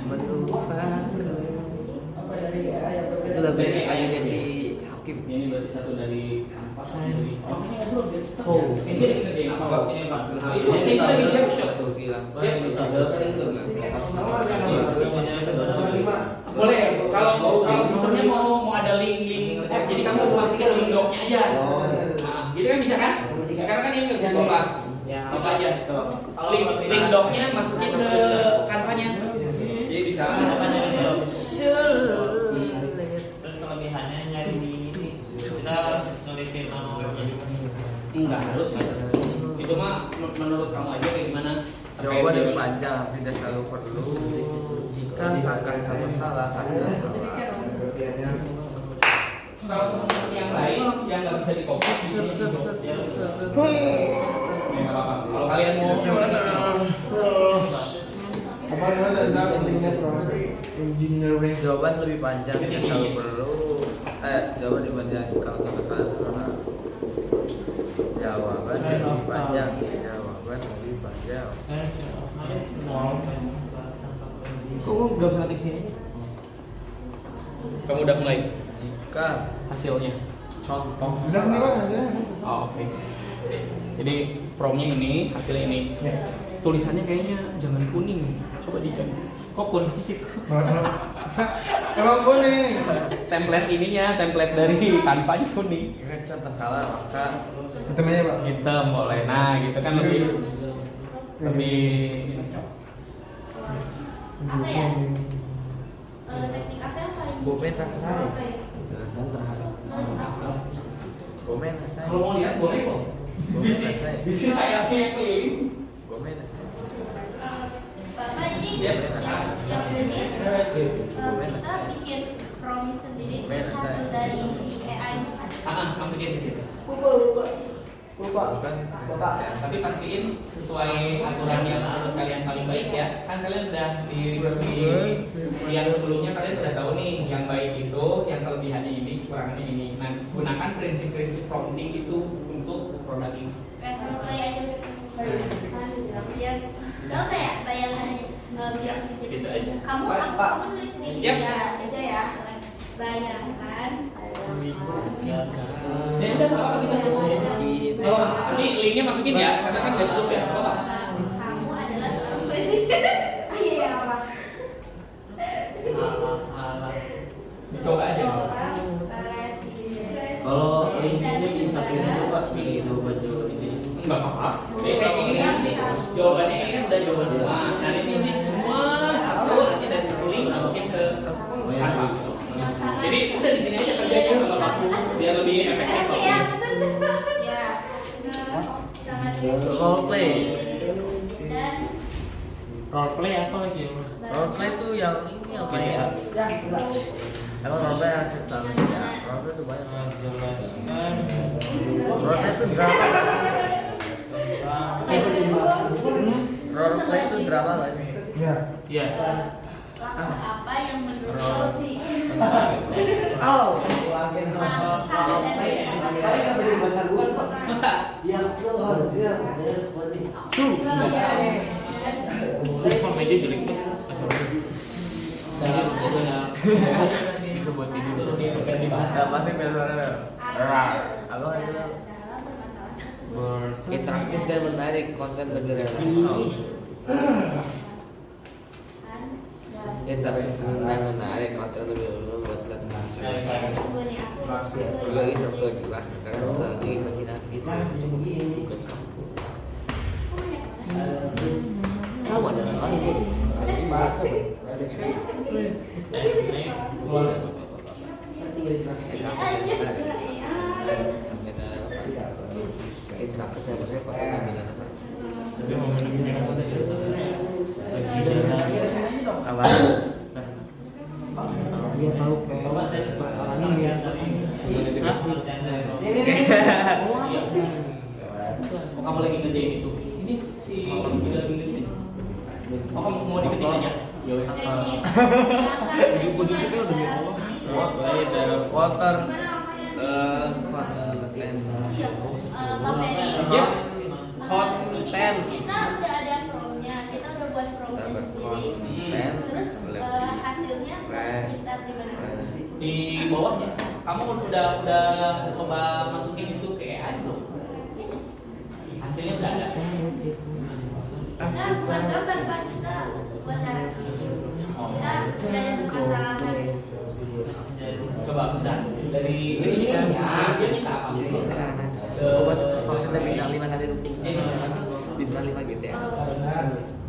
Itu lebih kayak si Hakim. Ini berarti satu dari Canva, satu dari. Oh, ini ngobrol deh. Oh, ini dia ngerjain apa? Ini Pak. Ini lagi jam shot tuh gila. Boleh kalau sistemnya mau ada link. Jadi kamu masukin link docnya aja. Nah, gitu kan bisa kan? Karena kan ini nggak bisa dibahas. Itu aja. Link docnya masukin ke Canva-nya. Jadi bisa. Terus kelebihannya nyari di ini kita nulisin nomornya juga. Enggak harus. Itu mah menurut kamu aja kayak gimana? Jawaban lebih panjang, tidak selalu perlu. Jika misalkan kamu salah, hasil salah. Kalau teman-teman yang lain yang nggak bisa di copy, nggak apa-apa. Kalau kalian mau Kemarin ada linknya engineering. Jawaban lebih panjang, tidak selalu perlu. Jawaban lebih panjang kalau tekan. Jawaban lebih panjang. Jawaban lebih panjang. Kok gue nggak bisa ngetik sini? kamu udah mulai Jika hasilnya. contoh Benar nih Pak hasilnya. Oh, oke. Jadi promnya ini, hasilnya ini. Tulisannya kayaknya jangan kuning. Coba dicek. Kok kuning sih? Emang kuning. Template ininya, template dari Canva-nya kuning. jika contoh kalah maka Hitam aja Pak. Hitam boleh. Nah, gitu kan lebih Apa ya? Teknik apa yang paling Bomen saya. apa ya? Jelasan terhadap Bomen saya. kalau mau lihat boleh kok. Bomen saya. Bisa saya keliling. Bomen saya. Bapak ini Ya. yang jadi kita bikin prompt sendiri terus hasil dari si AI Masukin di situ. Bukan Tapi pastiin sesuai aturan yang menurut kalian paling baik ya. Kan kalian udah di yang sebelumnya kalian udah tahu nih yang baik itu, yang kelebihannya ini, kekurangannya ini. Nah, gunakan prinsip-prinsip prompting itu untuk produk ini. kayak aja yang kalau kayak bayangannya bilang Gitu aja. kamu nulis sendiri Yap. ya aja ya bayangkan Ya udah nggak apa-apa kita. Oh, ini linknya masukin ya, karena kan nggak cukup ya. Nggak apa-apa. kamu adalah seorang presiden iya apa Dicoba aja. kalau linknya di satu ini coba di dua baju ini. Enggak apa-apa. Kayak gini kan nanti jawabannya ini kan udah jawaban semua. Nah ini semua satu nanti dari link masukin ke Canva. Jadi udah di sini aja kerjanya nggak apa-apa. Biar lebih efektif. kok. ya sangat Role play. dan Role play apa lagi? Role play tuh yang ini apa ya? Emang role play yang selalu ya. Role play tuh banyak. Jelaskan. Role play tuh drama. Role play tuh drama nggak sih? Ya. Iya. Apa yang menurut lo sih? Masa? Sumpah meja jelek tuh. Meja pokoknya bisa buat tidur. Sampai dibahas. Pasti biasanya. Apa itu? Interaktif dan menarik, konten lebih realistis. Interaktif dan menarik, konten lebih buat lagi struktur jelas karena lagi imajinatif tugas aku. Kamu ada soal ini? Ini bahasa ada sekali. Interaktif saya pakai pengalaman apa? Dia mau minum Apa? Dia tahu orang ini ya. Oh, kamu lagi ngerjain itu? Ini si lagi ngetik. Oh, kamu mau diketik aja? Ya wes. Ujung-ujung sih udah ngomong. Water Ya. konten. Kita udah ada promnya, kita udah buat promnya sendiri. Terus hasilnya kita pribadi. Di bawahnya, kamu udah coba masukin itu ke AI belum? Hasilnya udah ada. Kita bukan gambar Pak, kita buat narasi. Kita udah ada masalah. Coba bisa dari ini ya. Dia minta apa sih? Maksudnya bintang 5 kali Ini bintang 5 gitu ya.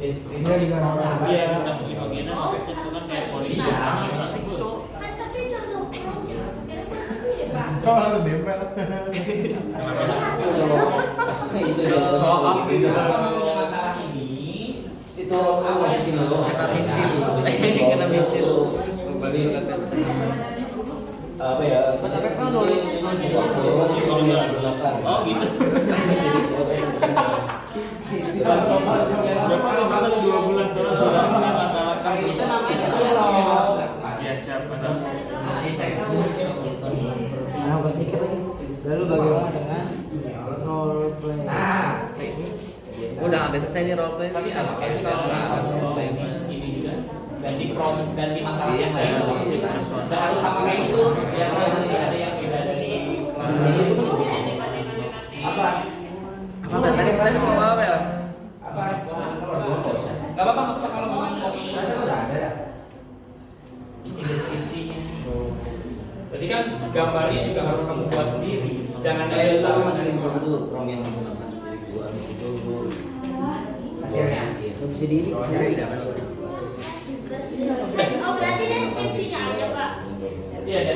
deskripsi produk. Iya, kita di bagian itu kan kayak polisi. Kan tapi contoh promnya, kira-kira Pak. Kau lalu dempel. Maksudnya itu Kalau punya masalah ini, itu apa ya kena mintil apa ya tapi kan nulis Oh gitu. Berapa kali 2 bulan setelah durasinya antara kamu itu namanya ya siapa Nah, berpikir lagi. Lalu bagaimana dengan role play? udah hampir selesai nih role play tapi apa kayak sih kalau ini juga ganti masalah yang lain. Nggak harus sama kayak gitu. Ya nanti ada yang beda dari apa tadi mau apa ya Gak apa-apa kalau memang mau ini deskripsinya. Berarti kan gambarnya juga harus kamu buat sendiri. Jangan tapi masih lima dulu prom yang menggunakan dari gua habis itu gua hasilnya. bisa di ini Oh berarti deskripsinya aja Pak. Iya, dan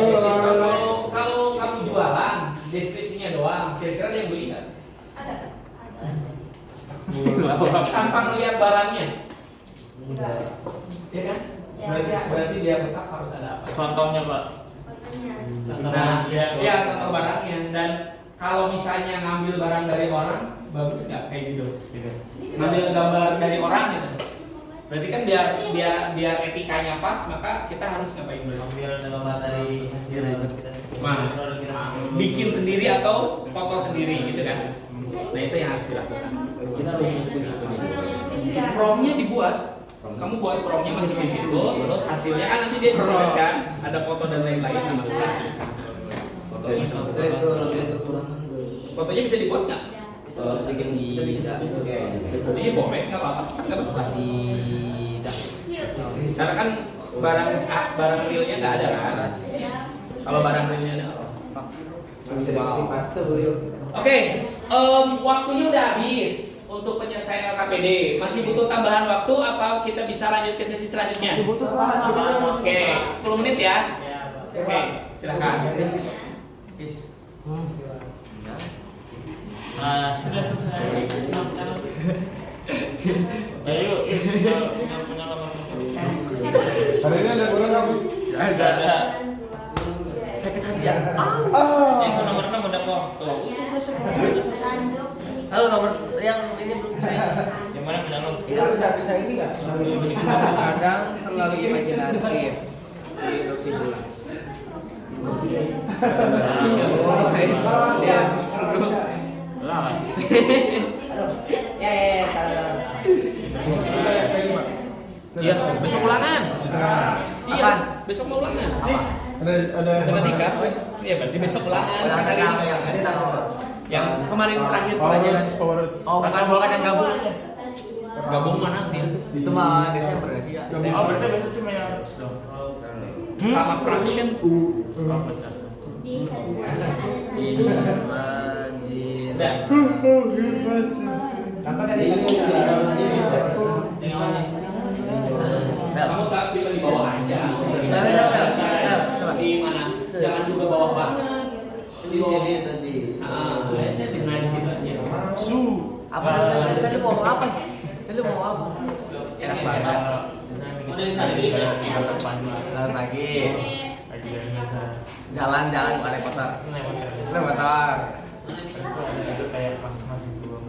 kalau kamu jualan deskripsinya doang, kira-kira ada yang beli nggak? Ada. Tanpa ngeliat barangnya, ya kan? Berarti dia tetap harus ada apa? Contohnya Pak. Nah, ya contoh barangnya. Dan kalau misalnya ngambil barang dari orang, bagus nggak kayak gitu? Ngambil gambar dari orang gitu. Berarti kan biar etikanya pas, maka kita harus ngapain dulu? ambil gambar dari hasil Bikin sendiri atau foto sendiri gitu kan? Nah itu yang harus dilakukan. kita harus masukin di situ Promnya dibuat. Kamu buat promnya masih di situ, terus hasilnya kan nanti dia juga kan ada foto dan lain-lain sama kita. foto itu lebih kekurangan Fotonya bisa dibuat nggak? bikin tidak Fotonya boleh, nggak apa-apa, nggak masalah. tidak Karena kan barang realnya nggak ada kan? Kalau barang realnya ada apa? bisa dipakai paste Oke, waktunya udah habis untuk penyelesaian LKPD. Masih butuh tambahan waktu apa kita bisa lanjut ke sesi selanjutnya? Masih butuh Pak. Oke, 10 menit ya. Oke, silakan. Yes. Sudah selesai. Ayo, punya nomor. Hari ini ada bola nggak? Enggak ada. Sakit hati ya. Yang nomor 6 udah kok. Tuh. Lanjut. Halo nomor yang ini belum. Yang mana punya lu? Kita bisa ini nggak? Kadang terlalu imajinatif. Di opsi jelas. Lah. Ya, salah. Iya, besok ulangan. Iya, besok mau ulangan. Ada Matematika. Iya, berarti besok ulangan. Yang kemarin terakhir pelajaran. Oh, bukan yang gabung. Gabung mana nanti? Itu mah Desember nggak sih ya? Oh, berarti besok cuma yang harus dong. Sama fraction. Di ada Kamu kasih di bawah aja. Di mana? Jangan juga bawah banget. Di sini tadi. Saya di situ aja. Apa tadi mau apa? Tadi mau apa? Enak banget. Selamat pagi. Lagi dari biasa. Jalan-jalan ke Harry Potter. Motor. Itu kayak pas masih belum.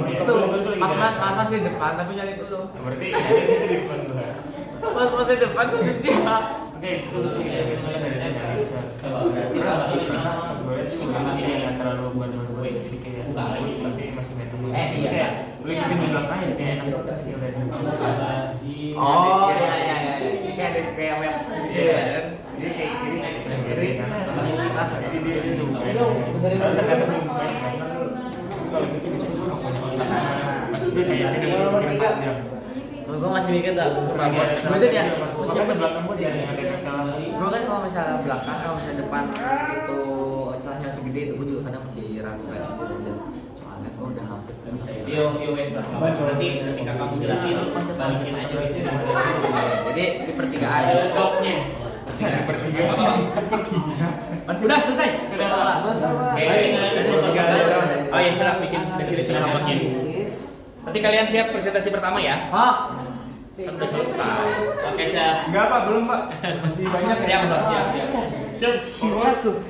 Itu mas di depan tapi nyari dulu. Berarti dari situ di depan gua. Mas di depan tuh dia. Oke, itu biasanya dari bisa. Sebenarnya cuma ini yang terlalu buat gue jadi kayak tapi masih main dulu. Iya. Lu ikutin di belakang ya kayak enak sih udah di Oh iya. Kayak web gitu ya. Jadi kayak kiri kayak kiri karena rasa jadi dia dulu. Kalau gitu bisa maksudnya kayak ini kira jam. Gue masih mikir tuh. Betul ya. Meskipun belakang gue dia yang ada kalau Gue kan kalau misalnya belakang, kalau misalnya depan itu celahnya segede itu gue juga kadang masih ragu ya. Soalnya gue udah hampir bisa ya. Yo wes lah. Nanti ketika kamu jelasin balikin aja di sini. Jadi di pertigaan. Ada dognya. Sudah selesai. Sudah lah. Oke, oh ya sudah bikin deskripsi rapotnya. Nanti kalian siap presentasi pertama ya? Sudah selesai. Oke siap. Enggak Pak, belum Pak. Masih banyak. Siap Pak, siap. Siapa tuh?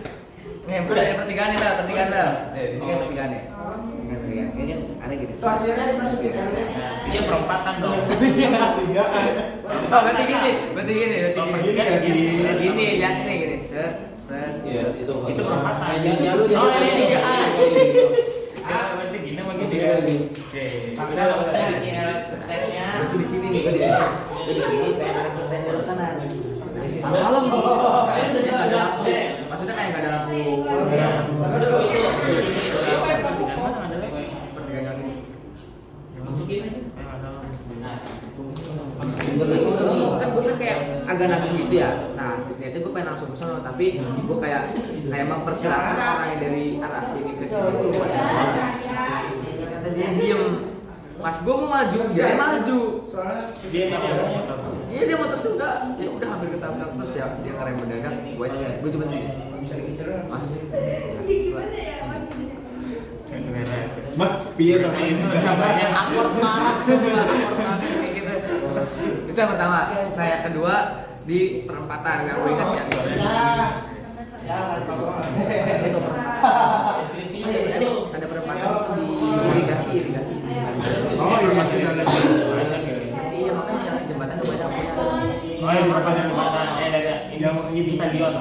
Udah ya pertigaan nih, pertigaan dah. Ini kan pertigaan nih. Pertigaan. Kayaknya aneh gitu. Itu hasilnya dimasukin. Dia perempatan dong. Oh, berarti gini. Gini, yang ini gini. Set. Iya, itu perempatan. Jangan lu Oh, jadi iya. 3A. Berarti gini sama gini. Tesnya. Di sini nih, di sini. Di sini pengen kanan. Malam tuh. Maksudnya kayak enggak ada lampu. Masukin aja. Kan gue kan kayak agak nanggung gitu ya. Nah, niatnya gue pengen langsung ke sana, tapi gue kayak mempersilahkan orang yang dari arah sini ke sini tuh buat kata dia diem. Pas gue mau maju, dia maju. Dia Iya dia motor juga, ya udah hampir ketabrak terus ya dia ngerem mendadak, gue cuma bisa mas. Mas Pir. itu namanya Akord banget, kayak gitu. Itu yang pertama. Nah yang kedua di perempatan yang gue ingat ya. Itu perempatan. Ada perempatan itu di irigasi. Oh, irigasi. Iya makanya jembatan tuh banyak. Oh ya jembatan dari Yang ini stadion.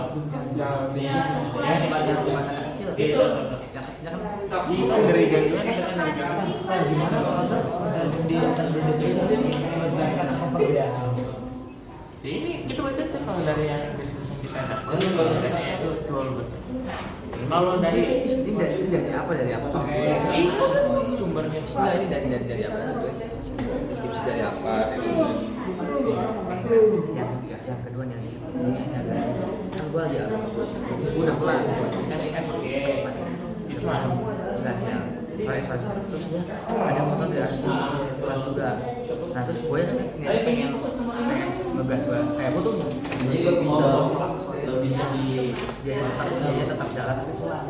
Jembatan kecil. Itu itu dari gangguan gimana ini kita baca tuh kalau dari yang diskusi kita dapat itu tuh baca kalau dari Ini dari apa tuh? itu sumbernya Ini dari apa? Deskripsi dari apa? Yang kedua nih ini agak kan gue lagi agak udah pelan kan itu ada jelasnya soalnya terus dia ada motor di atas pelan juga. Nah terus gue pengen ngegas gue kayak gue tuh Jadi lo bisa di dia tetap jalan tapi pelan.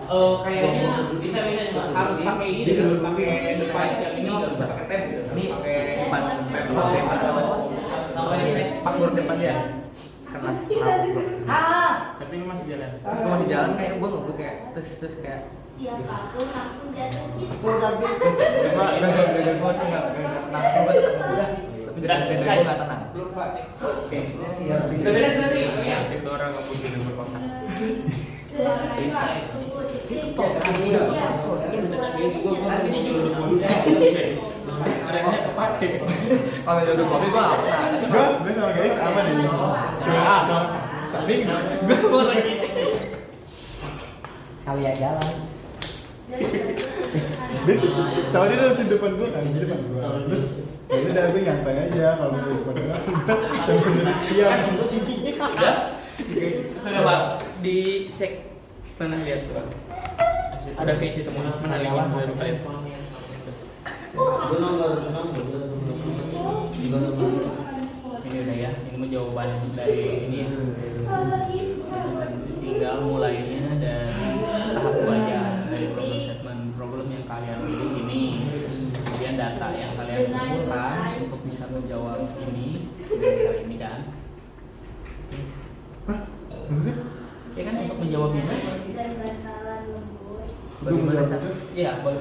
kayaknya bisa beda juga harus pakai pakai ini, terus pakai device yang ini, nggak bisa pakai tab. Ini pakai depan apa sih? Spakbor depan dia. Keras. Tapi ini masih jalan. Terus gue masih jalan kayak gue nggak kayak terus kayak Siapapun langsung jatuh cinta. Coba ini tapi gue nggak tenang. Oke, siap. Udah beres berarti? Iya. Itu orang nggak punya nomor kontak. Nanti juga bisa. Remnya kepake. Kalau jodoh kopi gue nggak pernah. Gue sama guys aman ini. Tapi gue mau lagi. Sekali aja jalan. Dia tuh cowok dia harus di depan gue kan, di depan gue. Terus ya udah gue nyantai aja kalau di depan gue. Sambil diam. Sudah Pak, dicek pernah lihat tuh. Ada keisi semua mana lima baru kalian. Ini udah ya, ini mah jawaban dari ini ya. Tinggal mulainya dan tahap aja dari problem statement problem yang kalian pilih ini, kemudian data yang kalian kumpulkan untuk bisa menjawab ini dengan ini kan. Maksudnya? Ya kan untuk menjawab ini Dan bantalan lembut. bagaimana cara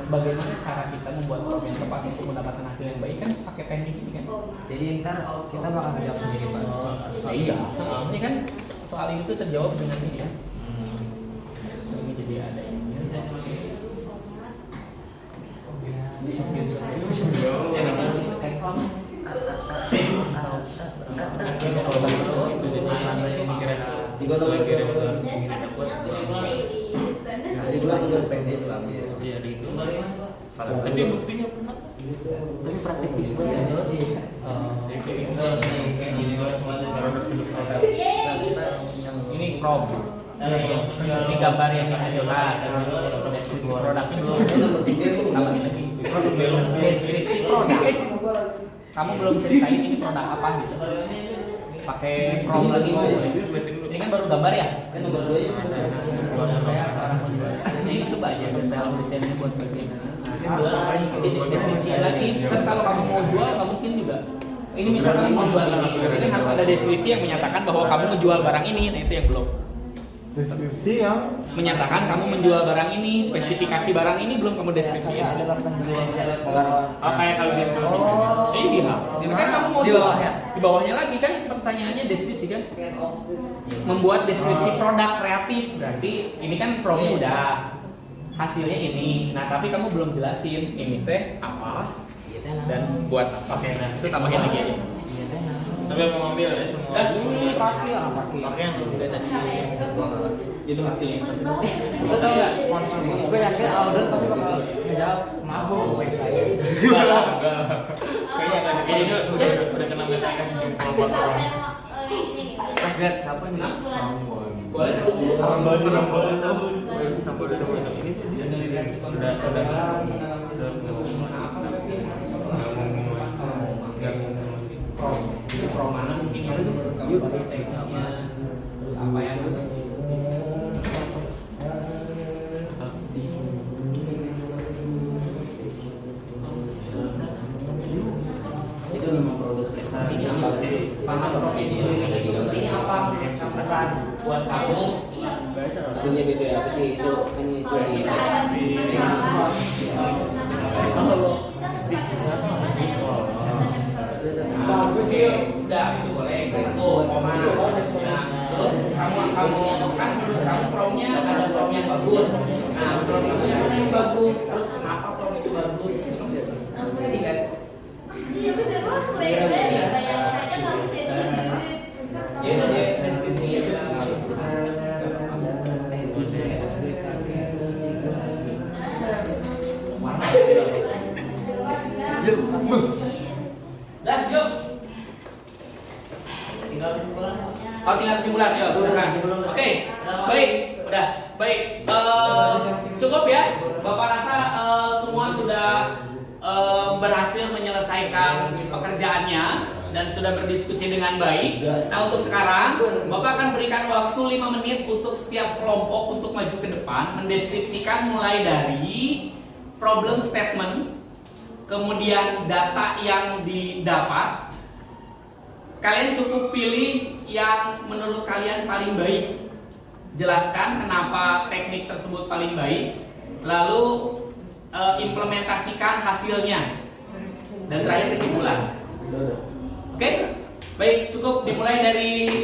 bagaimana cara kita membuat problem yang tepat untuk mendapatkan hasil yang baik kan pakai teknik ini kan. Jadi ntar kita bakal menjawab sendiri Pak. Iya. Ini kan soal ini tuh terjawab dengan ini ya. Ini jadi ada ini. Iya di itu. Tapi buktinya pernah. Tapi praktis banget ya. Ini prom. Ini gambar yang dihasilkan. Produknya belum. Tambahin lagi. Deskripsi produk. Kamu belum ceritain ini produk apa gitu. Pakai prom lagi mau. Ini kan baru gambar ya? Kan nomor 2 ya. Saya seorang penjual. Nah ini coba aja style desainnya buat bagian. Deskripsi lagi. Kan kalau kamu mau jual nggak mungkin juga. Ini misalnya mau jual ini kan harus ada deskripsi yang menyatakan bahwa kamu menjual barang ini. Nah itu yang belum. Deskripsi yang Menyatakan kamu menjual barang ini, spesifikasi barang ini belum kamu deskripsikan. Oh kayak kalau gitu. Iya. Ini kan kamu mau jual di bawahnya lagi kan pertanyaannya deskripsi kan. Membuat deskripsi produk kreatif berarti ini kan promnya udah hasilnya ini. Nah tapi kamu belum jelasin ini teh apa dan buat apa. Nah itu tambahin lagi aja. Tapi mau ambil ya semua. Pakai yang udah tadi. Itu hasilnya. Kita tahu nggak sponsor? Gue yakin order pasti bakal ngejawab mabuk saya. Enggak. Kayaknya enggak. Kayaknya itu udah kena BTS mungkin kelompok orang. Target siapa nih? Boleh. Sambal ini udah Jadi pro mana mungkin ya itu baru teksnya terus apa yang itu memang produk biasa ini apa pasang produk ini apa pesan buat kamu artinya gitu ya apa sih itu ini kalau bagus ya udah itu boleh itu koma terus kamu promnya ada prom yang bagus nah prom yang bagus terus kenapa prom itu bagus jadi kan Iya bener lah, bayangin aja nggak bisa ya udah dia deskripsinya itu warna dah yuk tinggal kesimpulan yuk silakan oke baik udah baik cukup ya Bapak rasa semua sudah berhasil menyelesaikan pekerjaannya dan sudah berdiskusi dengan baik. Nah untuk sekarang Bapak akan berikan waktu 5 menit untuk setiap kelompok untuk maju ke depan mendeskripsikan mulai dari problem statement, kemudian data yang didapat, kalian cukup pilih yang menurut kalian paling baik. Jelaskan kenapa teknik tersebut paling baik, lalu implementasikan hasilnya, dan terakhir kesimpulan. Oke? Baik, cukup dimulai dari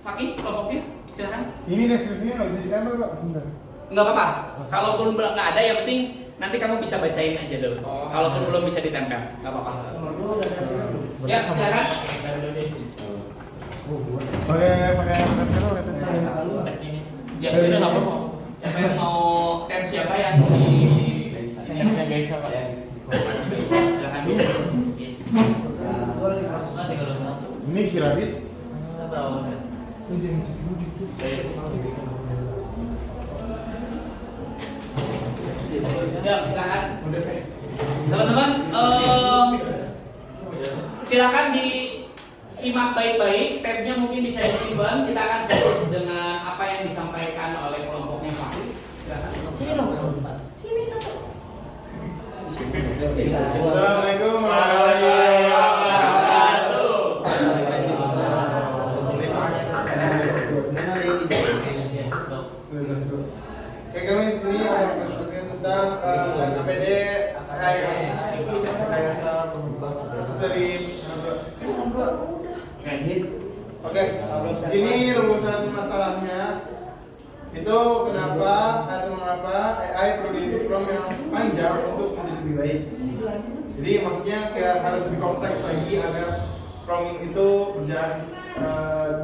Fakih, kelompoknya, silakan. Ini deskripsinya nggak bisa ditambah Pak, sebentar. Nggak apa-apa, kalaupun nggak ada, yang penting nanti kamu bisa bacain aja dulu. Kalaupun belum bisa ditempel, nggak apa-apa. Ya, silakan. Pakai Ya, udah nggak apa-apa. Siapa yang mau tes siapa yang di Ini guys apa? Silakan. Ini si Radit. Ya, silakan. Udah kayak. Teman-teman, silakan disimak baik-baik. Tabnya mungkin bisa disimpan. Kita akan fokus dengan apa yang disampaikan oleh kelompoknya Fakih. Silakan. Sini dong. Sini satu. Assalamualaikum warahmatullahi wabarakatuh. Oke, kami di sini akan presentasi tentang APD rekayasa dari Oke, di sini rumusan masalahnya itu kenapa atau mengapa AI perlu diinput prompt yang panjang untuk menjadi lebih baik. Jadi maksudnya kayak harus lebih kompleks lagi agar prompt itu berjalan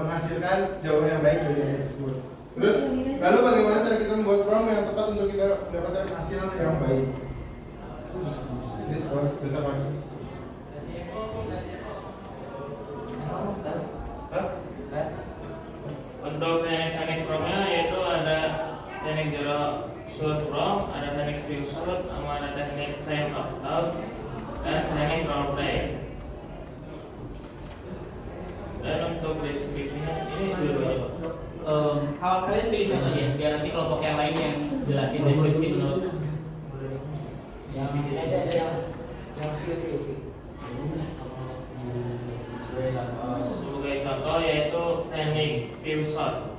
menghasilkan jawaban yang baik dari AI tersebut. Terus lalu bagaimana cara kita membuat prompt yang tepat untuk kita mendapatkan hasil yang baik. Ini bentar langsung. Untuk teknik promnya yaitu ada teknik zero shoot prompt, ada teknik view shoot, sama ada teknik sign of out, dan teknik role play. Dan untuk deskripsinya ini dua-duanya. Kalau kalian pilih satu ya, biar nanti kelompok yang lain yang jelasin deskripsi menurut. Sebagai contoh yaitu teknik view shot.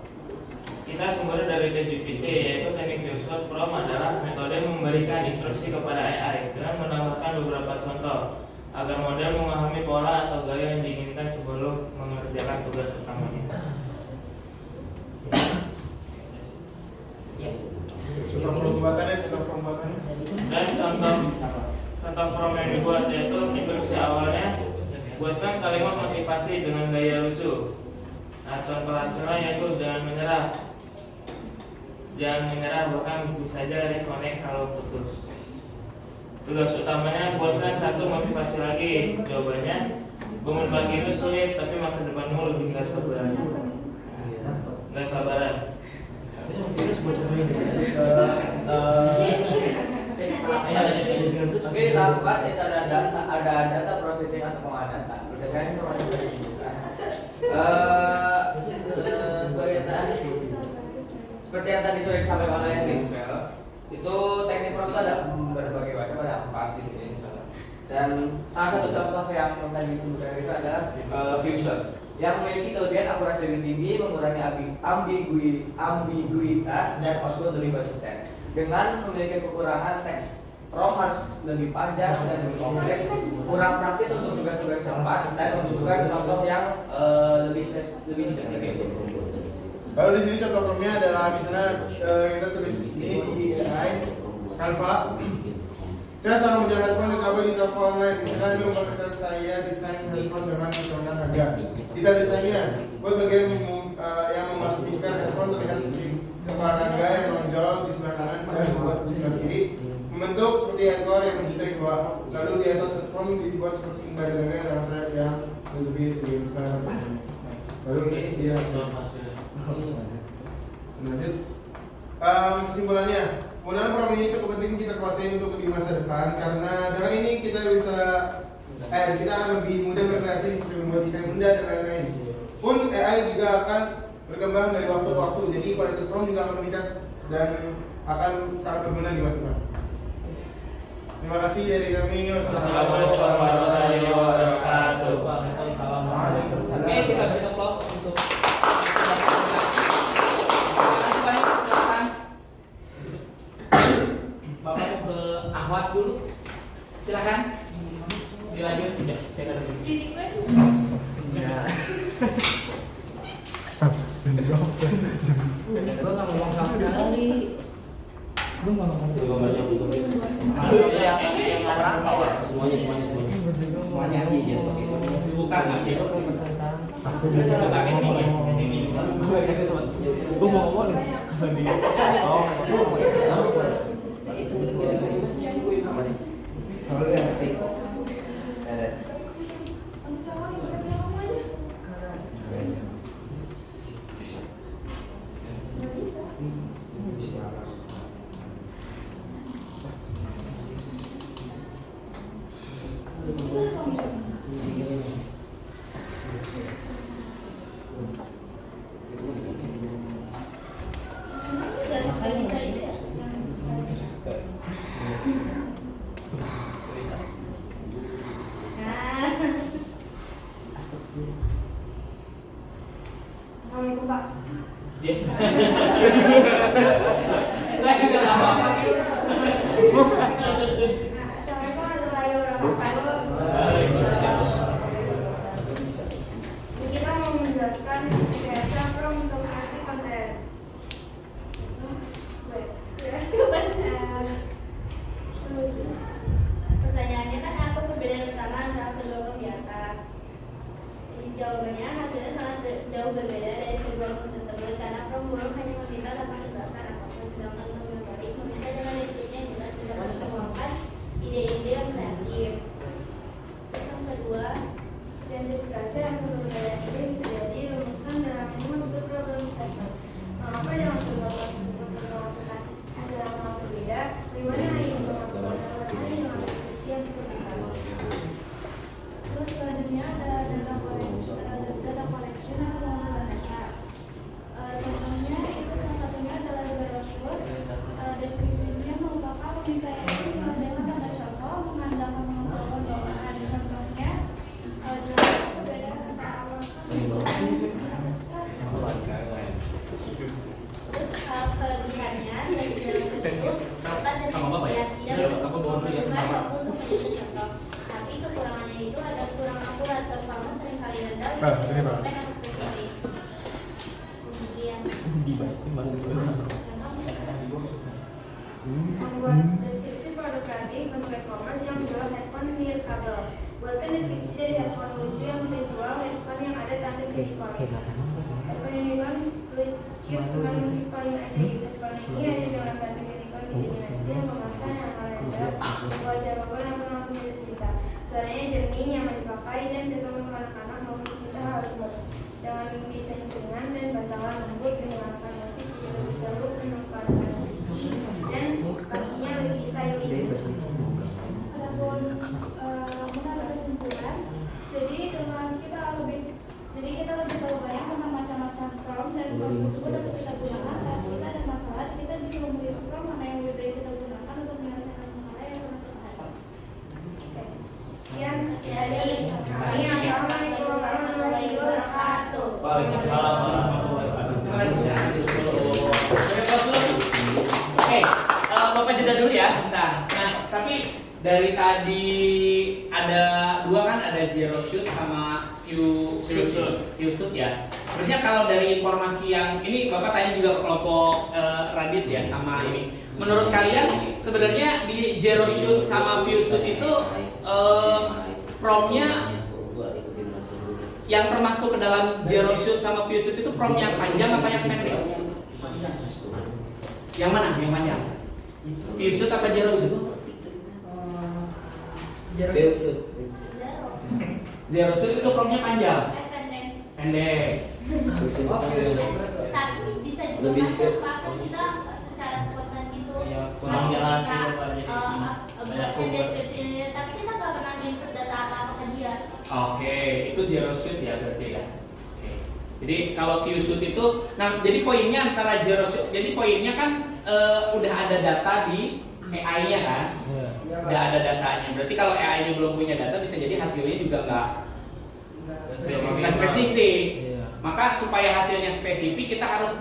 Kita sumbernya dari ChatGPT, yaitu teknik view shot prompt adalah metode memberikan instruksi kepada AI dengan menambahkan beberapa contoh agar model memahami pola atau gaya yang diinginkan sebelum mengerjakan tugas utamanya. Contoh pembuatannya. Dan contoh prompt yang dibuat yaitu instruksi awalnya, buatkan kalimat motivasi dengan gaya lucu. Nah, contoh hasilnya yaitu jangan menyerah. Jangan menyerah, bahkan bisa saja reconnect kalau putus. Tugas utamanya buatkan satu motivasi lagi. Jawabannya, bangun pagi itu sulit, tapi masa depanmu lebih gak sabaran. Gak sabaran. Oke, di tahap 4 itu ada data processing atau pengolahan data berdasarkan informasi yang dibutuhkan. Seperti yang tadi sudah disampaikan oleh Griswell, itu teknik prompt itu ada berbagai macam, ada 4 di sini misalnya. Dan salah satu contoh yang tadi disebutkan itu adalah Fusion yang memiliki kelebihan akurasi lebih tinggi, mengurangi ambiguitas dan output lebih konsisten. Dengan memiliki kekurangan teks, prompt harus lebih panjang dan lebih kompleks, kurang praktis untuk tugas-tugas cepat, dan membutuhkan contoh yang lebih spesifik. Lalu di sini contoh promptnya adalah misalnya kita tulis ini di AI Canva. Saya selalu menjual headphone dan kabel di toko online. Misalkan ini membuat saya desain headphone dengan potongan harga. Kita desainnya buat bagian yang memastikan headphone terlihat seperti kepala naga yang menonjol di sebelah kanan dan dibuat di sebelah kiri, membentuk seperti ekor yang mencintai ke bawah. Lalu di atas headphone dibuat seperti kembali naga dengan sayap yang lebih besar. Lalu ini dia lanjut. Kesimpulannya, penggunaan prompt ini cukup penting kita kuasai untuk di masa depan karena dengan ini kita bisa kita akan lebih mudah berkreasi seperti membuat desain benda dan lain-lain. Pun AI juga akan berkembang dari waktu ke waktu, jadi kualitas prompt juga akan meningkat dan akan sangat berguna di masa depan. Terima kasih dari kami. Wassalamualaikum warahmatullahi wabarakatuh. Oke, kita beri applause untuk terima kasih banyak. Silakan. Bapak mau ke Ahwat dulu. Silakan. Dilanjut. Tidak, saya nggak ada. Jadi gue Gue nggak ngomong sama sekali. Gue nggak ngomong sama sekali. Yang marah ke bawah. Semuanya iya Bukan ngasih. Gue mau ngomong nih. nggak bisa itu ya. Nah. Assalamualaikum Pak. Enggak juga nggak apa-apa. Assalamualaikum warahmatullahi wabarakatuh. Kita mau menjelaskan rekayasa from untuk ngasih konten. Pertanyaannya kan apa perbedaan utama antara kedua di atas? Jadi jawabannya hasilnya sangat jauh berbeda dari kedua tersebut karena Promulus hanya meminta tanpa penjelasan apapun, sedangkan Promulus meminta dengan intinya jelas tidak mencemoohkan ide-ide yang kreatif. Yang kedua, identifikasi yang perbedaan ini bisa jadi rumuskan dalam ini untuk problem statement. Mengapa dalam kedua tersebut terlakukan hasil yang sangat berbeda? Bagaimana hal ini melakukan dengan definisi yang digunakan? Terus selanjutnya ada data collection atau pengembangan data. Contohnya itu salah satunya adalah zero shoot. Deskripsinya merupakan penelitian yang dihasilkan pada contoh mengandalkan pengetahuan bawaan. Contohnya berbeda antara kelebihannya dari dalam itu bukan definisi yang tidak menunjukkan maupun untuk menjadi contoh. Tapi kekurangannya itu ada kurang akurat, terutama seringkali rendah untuk sampai atau spesifik. Kemudian Membuat deskripsi produk kreatif untuk e-commerce yang menjual headphone hias kabel. Buatkan deskripsi dari headphone lucu yang menjual headphone yang ada tanda kritikan. Headphone ini kan cute dengan musik paling ajaib. Headphone ini ada dengan tanda kritikan di destinasi yang memakan yang rendah. Membuat jawaban akan langsung jatuh cinta. Suaranya jernih, nyaman dipakai dan cocok untuk anak-anak maupun siswa harus dengan desain ringan dan bantalan lembut menggunakan musik yang bisa seru menemukan dan kakinya lebih stylish. Adapun menurut kesimpulan, jadi kita lebih tahu banyak tentang macam-macam prompt dan prompt tersebut dapat kita gunakan saat kita ada masalah. Kita bisa memilih prompt mana yang lebih baik kita gunakan untuk menyelesaikan masalah yang sangat terhadap. Sekian dari kami. Assalamualaikum warahmatullahi wabarakatuh. Waalaikumsalam warahmatullahi wabarakatuh. Oke, Bapak jeda dulu ya sebentar. Nah, tapi dari tadi ada dua kan, ada zero shoot sama Q-shoot ya. Sebenarnya kalau dari informasi yang ini Bapak tanya juga ke kelompok Radit ya sama ini. Menurut kalian sebenarnya di zero shoot sama Q-shoot itu promnya yang termasuk ke dalam zero shoot sama Q-shoot itu prom yang panjang apa yang pendek? Yang mana? Yang panjang? Q-shoot apa zero shoot? Zero shoot itu promnya panjang. Pendek. Tapi bisa juga masuk kalau kita secara spontan gitu. Kurang jelas sih, Buatkan deskripsinya, tapi kita nggak pernah input data apa-apa ke dia. Oke, itu zero shoot ya berarti ya. Oke. Jadi kalau Q-shoot itu, nah jadi poinnya antara zero shoot, jadi poinnya kan udah ada data di AI-nya kan, nggak ada datanya. Berarti kalau AI-nya belum punya data, bisa jadi hasilnya juga nggak spesifik. Maka supaya hasilnya spesifik, kita harus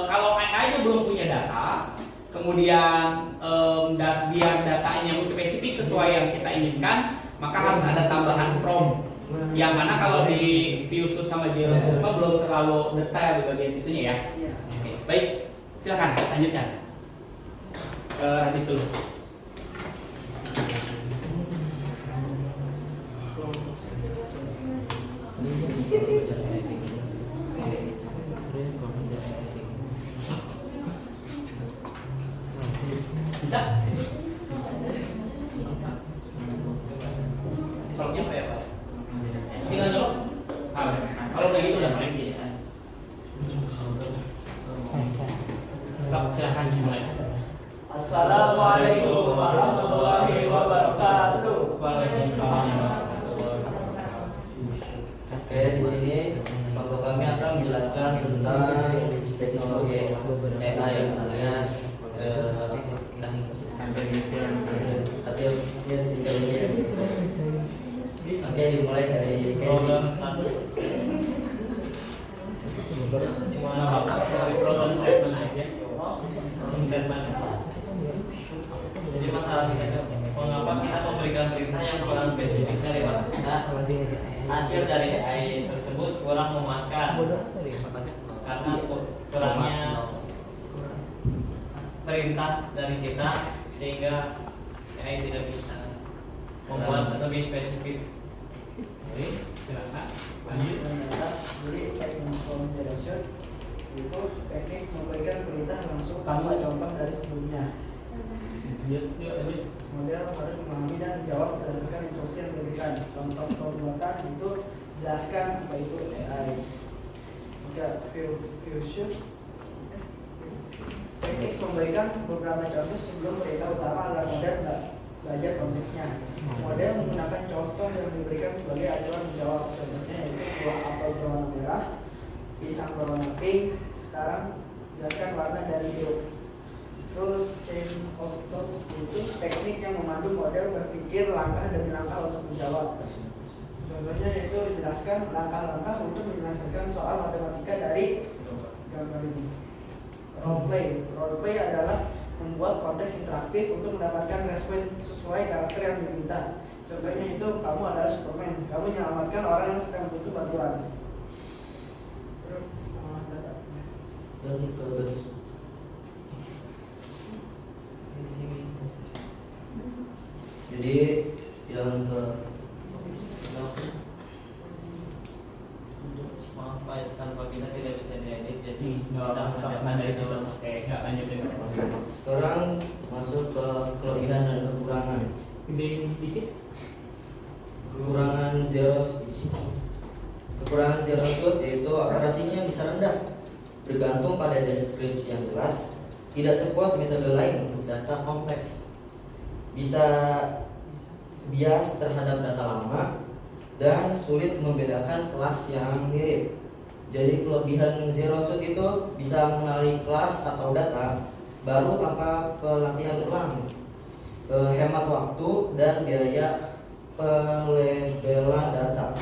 kalau AI-nya belum punya data, kemudian biar datanya spesifik sesuai yang kita inginkan, maka harus ada tambahan prompt. Yang mana kalau di ViewSuite sama JavaScript belum terlalu detail di bagian situnya ya. Oke, baik, silakan lanjutkan. Radit dulu. Bisa? Soalnya apa ya Pak? Tinggal jawab. Kalau kayak gitu udah paling gini. Silakan dimulai. Assalamualaikum warahmatullahi wabarakatuh. Oke, di sini kelompok kami akan menjelaskan tentang teknologi AI alias artificial intelligence. Oke, dimulai dari Program Jadi masalah kita mengapa kita memberikan perintah yang kurang spesifik dari hasil dari AI tersebut kurang memuaskan karena kurangnya perintah dari kita sehingga AI tidak bisa membuat lebih spesifik. Jadi teknik computation itu teknik memberikan perintah langsung tanpa contoh dari sebelumnya. Model harus memahami dan jawab berdasarkan instruksi yang diberikan. Contoh perbuatan itu jelaskan apa itu AI. Oke, ViewSuite teknik memberikan beberapa contoh sebelum perintah utama agar model belajar konteksnya. Model menggunakan contoh yang diberikan sebagai acuan menjawab. Contohnya yaitu buah apel berwarna merah, pisang berwarna pink. Sekarang jelaskan warna dari biru. Terus chain of thought itu teknik yang memandu model berpikir langkah demi langkah untuk menjawab. Contohnya yaitu jelaskan langkah-langkah untuk menyelesaikan soal matematika dari gambar ini. Roleplay adalah membuat konteks interaktif untuk mendapatkan respon sesuai karakter yang diminta. Contohnya itu kamu adalah Superman, kamu menyelamatkan orang yang sedang butuh bantuan. Terus jadi yang Maaf Pak, tanpa kita tidak bisa diedit, jadi kita nggak lanjutin. sekarang masuk ke kelebihan dan kekurangan. Kekurangan ZeroSuite yaitu akurasinya bisa rendah, bergantung pada deskripsi yang jelas, tidak sekuat metode lain untuk data kompleks, bisa bias terhadap data lama, dan sulit membedakan kelas yang mirip. Jadi kelebihan ZeroSuite itu bisa mengenali kelas atau data baru tanpa pelatihan ulang, hemat waktu dan biaya pelabelan data,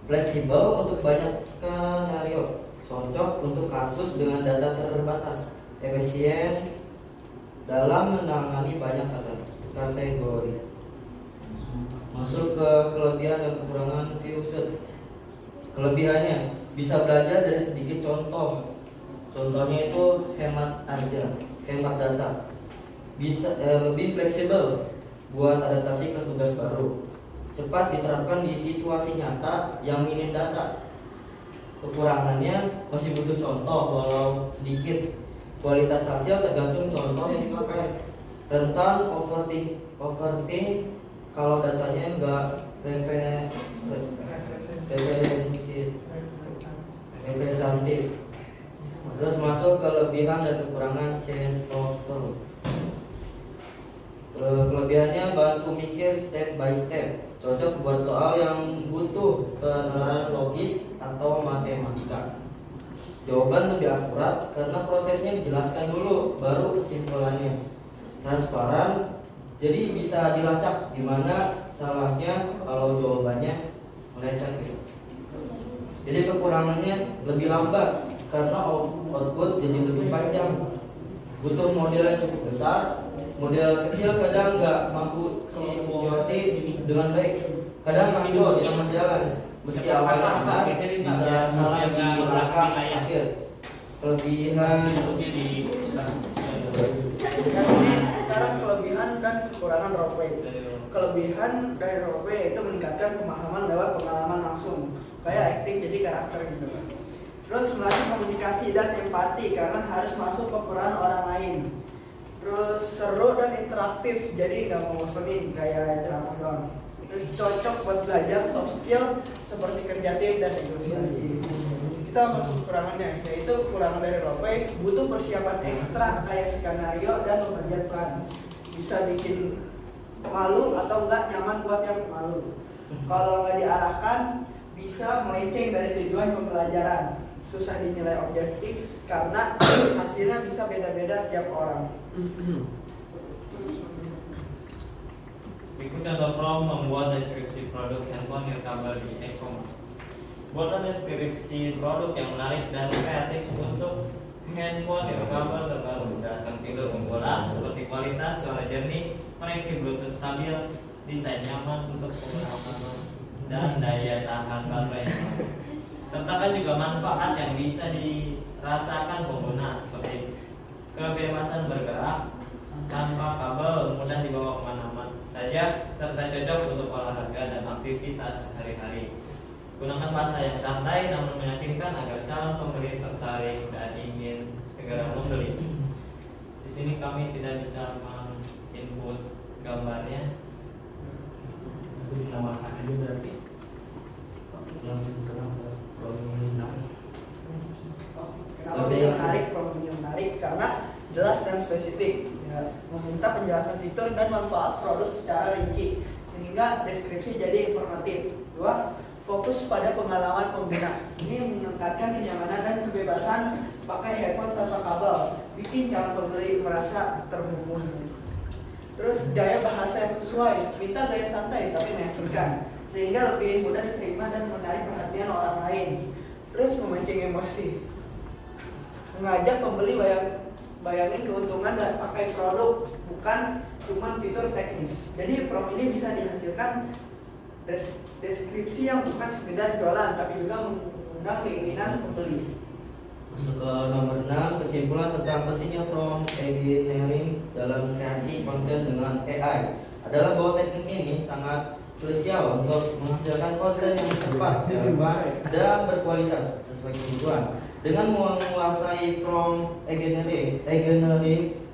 fleksibel untuk banyak skenario, cocok untuk kasus dengan data terbatas, efisien dalam menangani banyak kategori. Masuk ke kelebihan dan kekurangan ViewSuite. Kelebihannya bisa belajar dari sedikit contoh. Contohnya itu hemat data. Bisa lebih fleksibel buat adaptasi ke tugas baru. Cepat diterapkan di situasi nyata yang minim data. Kekurangannya masih butuh contoh walau sedikit. Kualitas hasil tergantung contoh yang dipakai. Rentan overthink kalau datanya enggak representatif. Terus masuk kelebihan dan kekurangan change of thought. Kelebihannya bantu mikir step by step, cocok buat soal yang butuh penelaran logis atau matematika. Jawaban lebih akurat karena prosesnya dijelaskan dulu baru kesimpulannya. transparan, jadi bisa dilacak di mana salahnya kalau jawabannya meleset gitu. Jadi kekurangannya lebih lambat karena output jadi lebih panjang. Butuh model yang cukup besar, model kecil kadang nggak mampu COT dengan baik, kadang ngaco di tengah jalan. Meski awalnya benar, bisa salah di langkah akhir. Kelebihan Sekarang kelebihan dan kekurangan roleplay. Kelebihan dari roleplay itu meningkatkan pemahaman lewat pengalaman langsung, kayak acting jadi karakter gitu. Terus melatih komunikasi dan empati karena harus masuk ke peran orang lain. Terus seru dan interaktif, jadi nggak ngebosenin kayak ceramah doang. Terus cocok buat belajar soft skill seperti kerja tim dan negosiasi. Kita masuk kekurangannya, yaitu kekurangan dari roleplay butuh persiapan ekstra kayak skenario dan pembagian peran. Bisa bikin malu atau enggak nyaman buat yang malu. Kalau nggak diarahkan bisa melenceng dari tujuan pembelajaran. Susah dinilai objektif karena hasilnya bisa beda-beda tiap orang. Berikut contoh From membuat deskripsi produk handphone nirkabel di e-commerce. Buatlah deskripsi produk yang menarik dan kreatif untuk handphone nirkabel terbaru berdasarkan fitur unggulan seperti kualitas, suara jernih, koneksi Bluetooth stabil, desain nyaman untuk penggunaan dan daya tahan baterai. Sertakan juga manfaat yang bisa dirasakan pengguna seperti kebebasan bergerak tanpa kabel, mudah dibawa kemana-mana saja, serta cocok untuk olahraga dan aktivitas sehari-hari. Gunakan bahasa yang santai namun meyakinkan agar calon pembeli tertarik dan ingin segera membeli. Di sini kami tidak bisa menginput gambarnya. Menambahkan aja berarti. Kenapa bisa menarik? Problemnya menarik karena jelas dan spesifik. Ya, meminta penjelasan fitur dan manfaat produk secara rinci sehingga deskripsi jadi informatif. 2. Fokus pada pengalaman pengguna. Ini meningkatkan kenyamanan dan kebebasan pakai headphone tanpa kabel, bikin calon pembeli merasa terhubung. Terus gaya bahasa yang sesuai, minta gaya santai tapi meyakinkan, sehingga lebih mudah diterima dan menarik perhatian orang lain. Terus memancing emosi, mengajak pembeli bayangin keuntungan dan pakai produk, bukan cuma fitur teknis. Jadi From ini bisa dihasilkan deskripsi yang bukan sekedar jualan, tapi juga mengundang keinginan pembeli. Masuk ke nomor 6, kesimpulan tentang pentingnya From engineering dalam kreasi konten dengan AI adalah bahwa teknik ini sangat krusial untuk menghasilkan konten yang cepat, relevan, dan berkualitas sesuai kebutuhan. Dengan menguasai From engineering,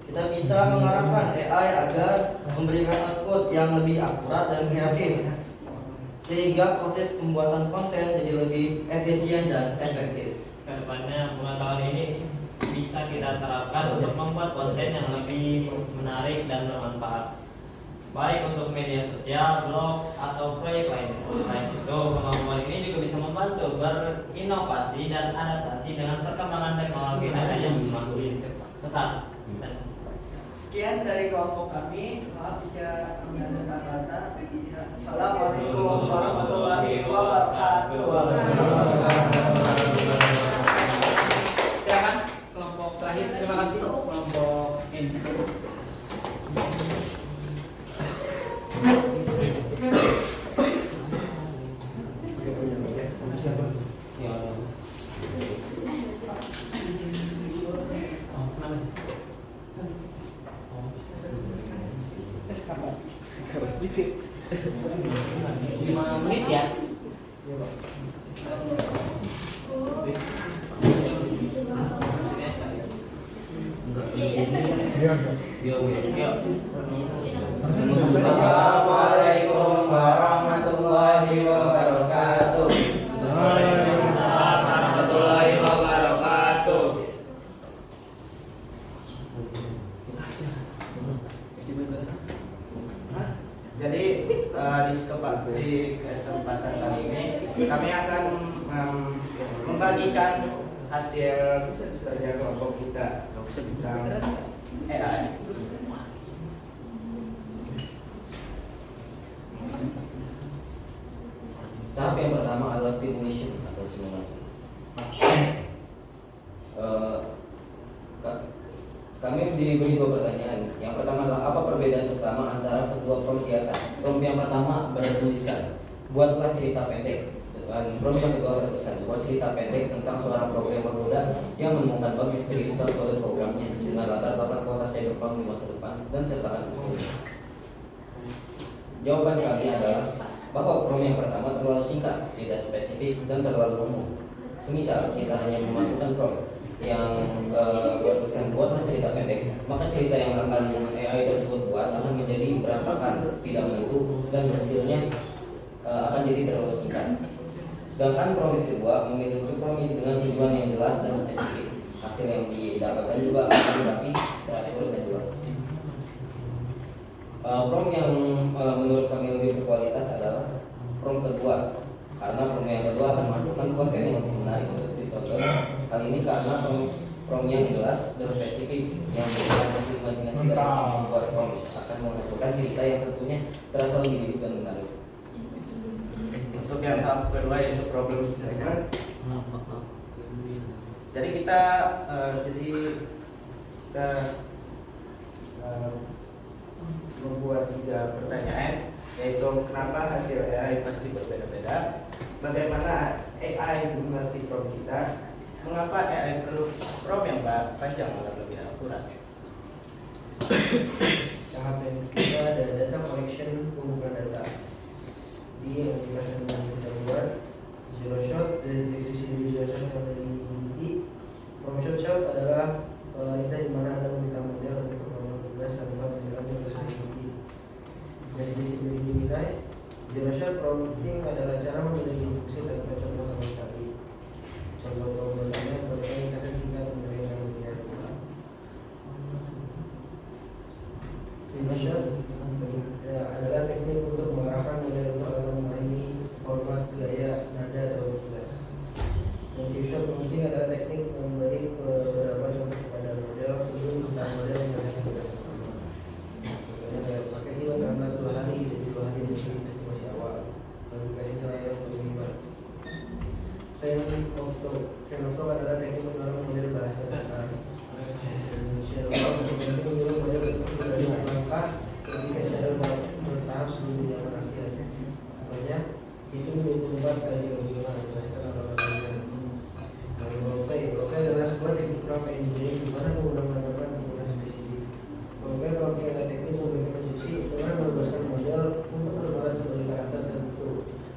kita bisa mengarahkan AI agar memberikan output yang lebih akurat dan kreatif, sehingga proses pembuatan konten jadi lebih efisien dan efektif. Kedepannya pengetahuan ini bisa kita terapkan untuk membuat konten yang lebih menarik dan bermanfaat, baik untuk media sosial, blog, atau proyek lainnya. Selain itu, kemampuan ini juga bisa membantu berinovasi dan adaptasi dengan perkembangan teknologi AI yang semakin pesat. Sekian dari kelompok kami. Maaf jika kami ada salah kata. Assalamualaikum warahmatullahi wabarakatuh. Silakan kelompok terakhir. Terima kasih kelompok N. Menit ya. Assalamualaikum warahmatullahi wabarakatuh. Waalaikumsalam warahmatullahi wabarakatuh. Jadi di kesempatan kali ini kami akan membagikan hasil kerja kelompok kita tentang AI. Tahap yang pertama adalah stimulation atau simulasi. Kami diberi dua pertanyaan. Yang pertama adalah apa perbedaan utama antara kedua prompt di atas? Prompt yang pertama bertuliskan, buatlah cerita pendek. Dan prompt yang kedua bertuliskan, buat cerita pendek tentang seorang programmer muda yang menemukan bug misteri install kode programnya dengan latar kota cyberpunk di masa depan dan sertakan bukti. Jawaban kami adalah bahwa prompt yang pertama terlalu singkat, tidak spesifik, dan terlalu umum. Semisal kita hanya memasukkan prompt yang bertuliskan buatlah cerita pendek, maka cerita yang akan AI tersebut buat akan menjadi berantakan, tidak menentu, dan hasilnya akan jadi terlalu singkat. Sedangkan prompt kedua memiliki prompt dengan tujuan yang jelas dan spesifik. Hasil yang didapatkan juga akan rapi, teratur, dan jelas. Prompt yang menurut kami lebih berkualitas adalah prompt kedua, karena prompt yang kedua akan masukkan konten yang lebih menarik untuk ditonton. Kali ini karena prompt yang jelas dan spesifik yang memberikan hasil imajinasi dari membuat prompt akan menghasilkan cerita yang tentunya terasa lebih hidup dan menarik. Untuk yang tahap kedua yaitu problem statement. Jadi kita membuat 3 pertanyaan, yaitu kenapa hasil AI pasti berbeda-beda, bagaimana AI mengerti prompt kita, mengapa AI perlu prompt yang panjang agar lebih akurat. Tahap yang ketiga ada data collection, pengumpulan data. Di yang dikasih dengan kita buat zero shot dari diskusi zero shot yang dari inti. Promotion shot adalah kita di mana Anda meminta model untuk melakukan tugas tanpa menjalankan sesuai inti. Deskripsi dari dinilai. Zero shot prompting adalah cara memiliki fungsi tanpa contoh sama sekali. Contoh programnya berkaitan singkat memberikan rupiah. Zero shot adalah teknik untuk mengarahkan model dalam memahami format, gaya, nada, atau tugas. Motif shot prompting adalah teknik memberi beberapa contoh kepada model sebelum tentang model menjalankan tugas bersama. Pakai ini karena 2 hari, jadi 2 hari dari estimasi awal. Verifikasi terakhir penerimaan. Train of talk adalah teknik mendorong model bahasa dasar. Share untuk mendorong model dari langkah ketika cara bertahap sebelum dilakukan akhirnya. Contohnya itu 24 kali 35 Roleplay adalah sebuah teknik prompt engineering di mana menggunakan penggunaan spesifik. Roleplay prompting adalah teknik memberikan instruksi dengan menugaskan model untuk berperan sebagai karakter tertentu,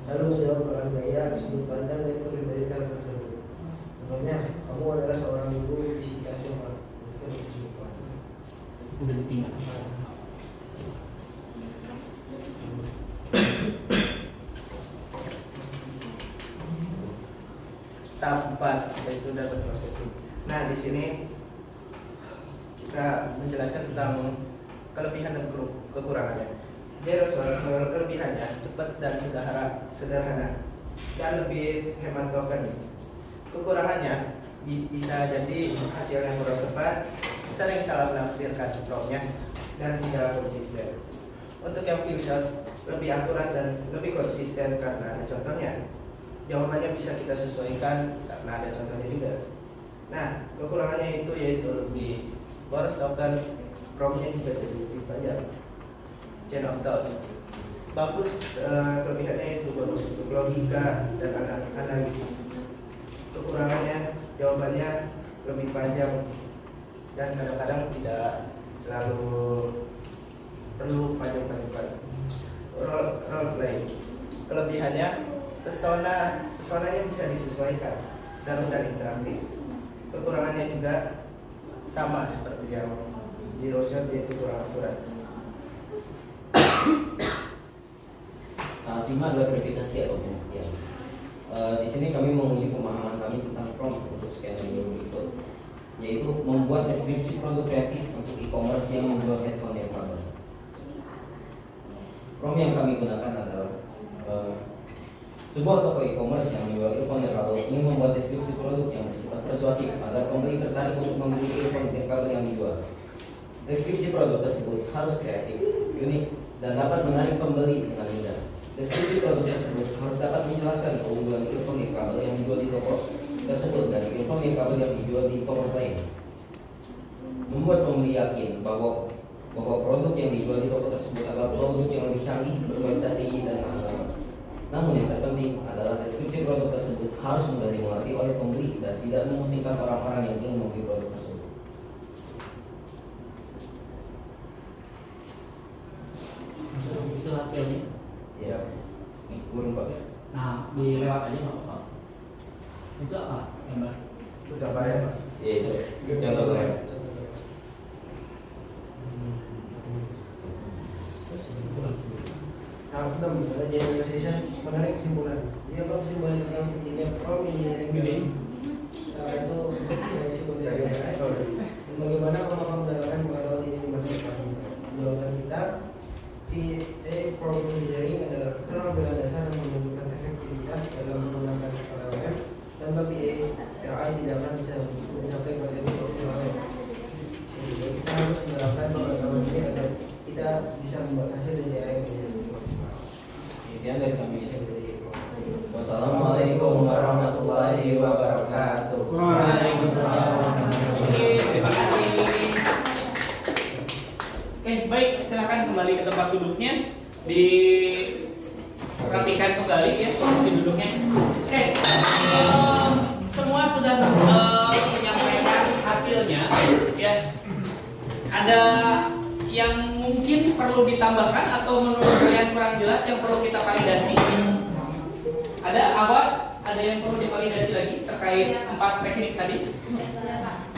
lalu menjawab peran gaya, sudut pandang, dan kepribadian karakter tersebut. Contohnya, kamu adalah seorang guru fisika SMA. Udah ditinggal. Tahap 4 yaitu data processing. Nah, di sini kita menjelaskan tentang kelebihan dan kekurangannya. Zero shot kelebihannya cepat dan sederhana dan lebih hemat token. Kekurangannya bisa jadi hasil yang kurang tepat, sering salah menafsirkan promptnya, dan tidak konsisten. Untuk yang few shot lebih akurat dan lebih konsisten karena ada contohnya. Jawabannya bisa kita sesuaikan karena ada contohnya juga. Nah, kekurangannya itu yaitu lebih boros token, promptnya juga jadi lebih banyak. Chain of thought bagus, kelebihannya itu bagus untuk logika dan analisis. Kekurangannya jawabannya lebih panjang dan kadang-kadang tidak selalu perlu panjang-panjang. Role play kelebihannya pesonanya bisa disesuaikan, seru dan interaktif. Kekurangannya juga sama seperti yang zero shot, yaitu kurang akurat. Tahap 5 adalah verifikasi atau pembuktian. Di sini kami menguji pemahaman kami tentang prompt untuk skenario berikut, yaitu membuat deskripsi produk kreatif untuk e-commerce yang menjual headphone yang baru. Prompt yang kami gunakan adalah sebuah toko e-commerce yang menjual earphone dan kabel ingin membuat deskripsi produk yang bersifat persuasif agar pembeli tertarik untuk membeli earphone dan kabel yang dijual. Deskripsi produk tersebut harus kreatif, unik, dan dapat menarik pembeli dengan mudah. Deskripsi produk tersebut harus dapat menjelaskan keunggulan elektronik kabel yang dijual di toko tersebut dan elektronik kabel yang dijual di toko lain. Membuat pembeli yakin bahwa produk yang dijual di toko tersebut adalah produk yang lebih canggih, berkualitas tinggi dan aman. Namun yang terpenting adalah deskripsi produk tersebut harus mudah dimengerti oleh pembeli dan tidak memusingkan orang-orang yang ingin membeli produk tersebut. Itu hasilnya. Ya, burung pak. Nah, dilewat aja nggak apa-apa. Itu apa? Gambar. Itu gambarnya Pak. Ya itu contoh keren. Nah, kita mengenai generalization menarik kesimpulan. Dia apa kesimpulan yang pentingnya from engineering itu kecil dari kesimpulan. Bagaimana kalau kamu mendapatkan pengetahuan ini di masa depan? Jawaban kita PA from engineering adalah keterampilan dasar yang menunjukkan efektivitas dalam menggunakan LLM dan bagi AI tidak akan bisa mencapai materi optimal. Jadi kita harus menerapkan pengetahuan ini agar kita bisa membuat hasil dari AI menjadi maksimal. Demikian dari kami. Wassalamualaikum warahmatullahi wabarakatuh. Waalaikumsalam. Oke, terima kasih. Baik, silakan kembali ke tempat duduknya. Dirapikan kembali ya posisi duduknya. Semua sudah menyampaikan hasilnya ya. Ada yang mungkin perlu ditambahkan atau menurut kalian kurang jelas yang perlu kita validasi? Ada awal? Ada yang perlu divalidasi lagi terkait 4 teknik tadi?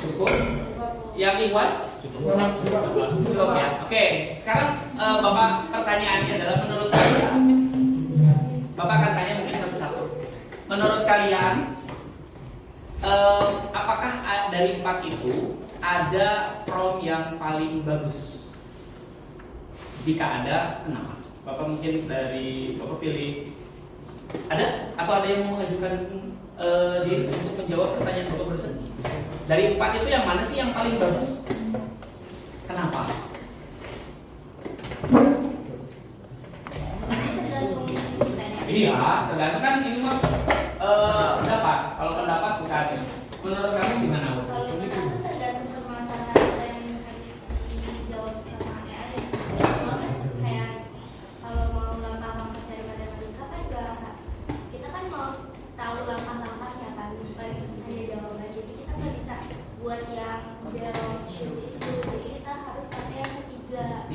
Cukup? Yang Iwan? Cukup ya. Oke, sekarang Bapak pertanyaannya adalah menurut kalian, Bapak akan tanya mungkin satu-satu. Menurut kalian, apakah dari 4 itu ada prompt yang paling bagus? Jika ada, kenapa? Bapak mungkin dari Bapak pilih. Ada? Atau ada yang mau mengajukan diri untuk menjawab pertanyaan Bapak barusan? Dari 4 itu yang mana sih yang paling bagus? Kenapa? Iya, tergantung kan ini mah pendapat. Kalau pendapat bukan. Menurut kamu gimana, Bu? Kalau kita tuh tergantung permasalahan yang harus dijawab sama AI. Soalnya kayak kalau mau langkah-langkah cari matematika kan juga kita kan mau tahu langkah-langkahnya kan, bukan hanya jawaban. Jadi kita nggak bisa buat yang zero shoot itu. Jadi kita harus pakai yang ketiga.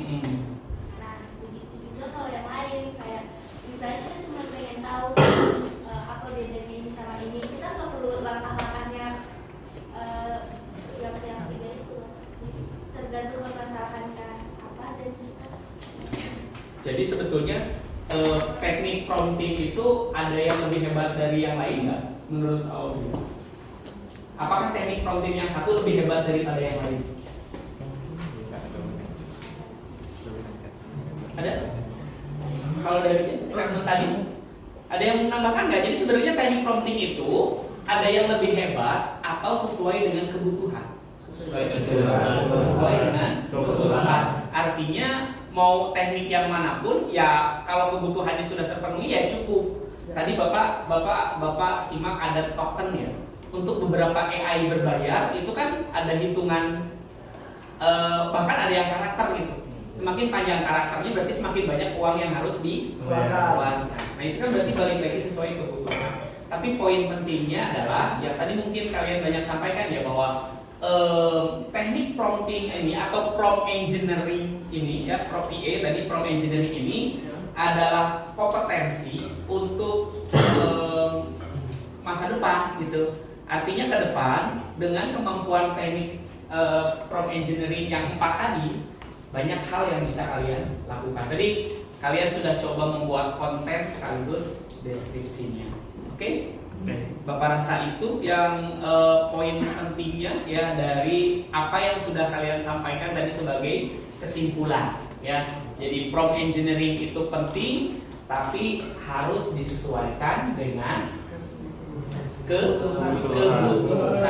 Nah, begitu juga kalau yang lain kayak misalnya kita cuma pengen tahu apa bedanya ini sama ini, kita nggak perlu langkah-langkahnya yang tiga itu. Tergantung permasalahannya apa dan kita. Jadi sebetulnya teknik prompting itu ada yang lebih hebat dari yang lain nggak? Menurut Audi? Apakah teknik prompting yang satu lebih hebat daripada yang lain? Ada? Kalau dari tadi ada yang menambahkan nggak? Jadi sebenarnya teknik prompting itu ada yang lebih hebat atau sesuai dengan kebutuhan? Sesuai dengan kebutuhan. Artinya mau teknik yang manapun ya kalau kebutuhannya sudah terpenuhi ya cukup. Tadi Bapak simak ada token ya. Untuk beberapa AI berbayar itu kan ada hitungan bahkan ada yang karakter gitu. Semakin panjang karakternya berarti semakin banyak uang yang harus dikeluarkan. Nah itu kan berarti balik lagi sesuai kebutuhan. Tapi poin pentingnya adalah yang tadi mungkin kalian banyak sampaikan ya bahwa teknik prompting ini atau prompt engineering ini ya PA tadi prompt engineering ini adalah kompetensi untuk masa depan gitu. Artinya ke depan dengan kemampuan teknik prompt engineering yang 4 tadi banyak hal yang bisa kalian lakukan. Tadi kalian sudah coba membuat konten sekaligus deskripsinya. Oke? Bapak rasa itu yang poin pentingnya ya dari apa yang sudah kalian sampaikan tadi sebagai kesimpulan ya. Jadi prompt engineering itu penting tapi harus disesuaikan dengan kebutuhan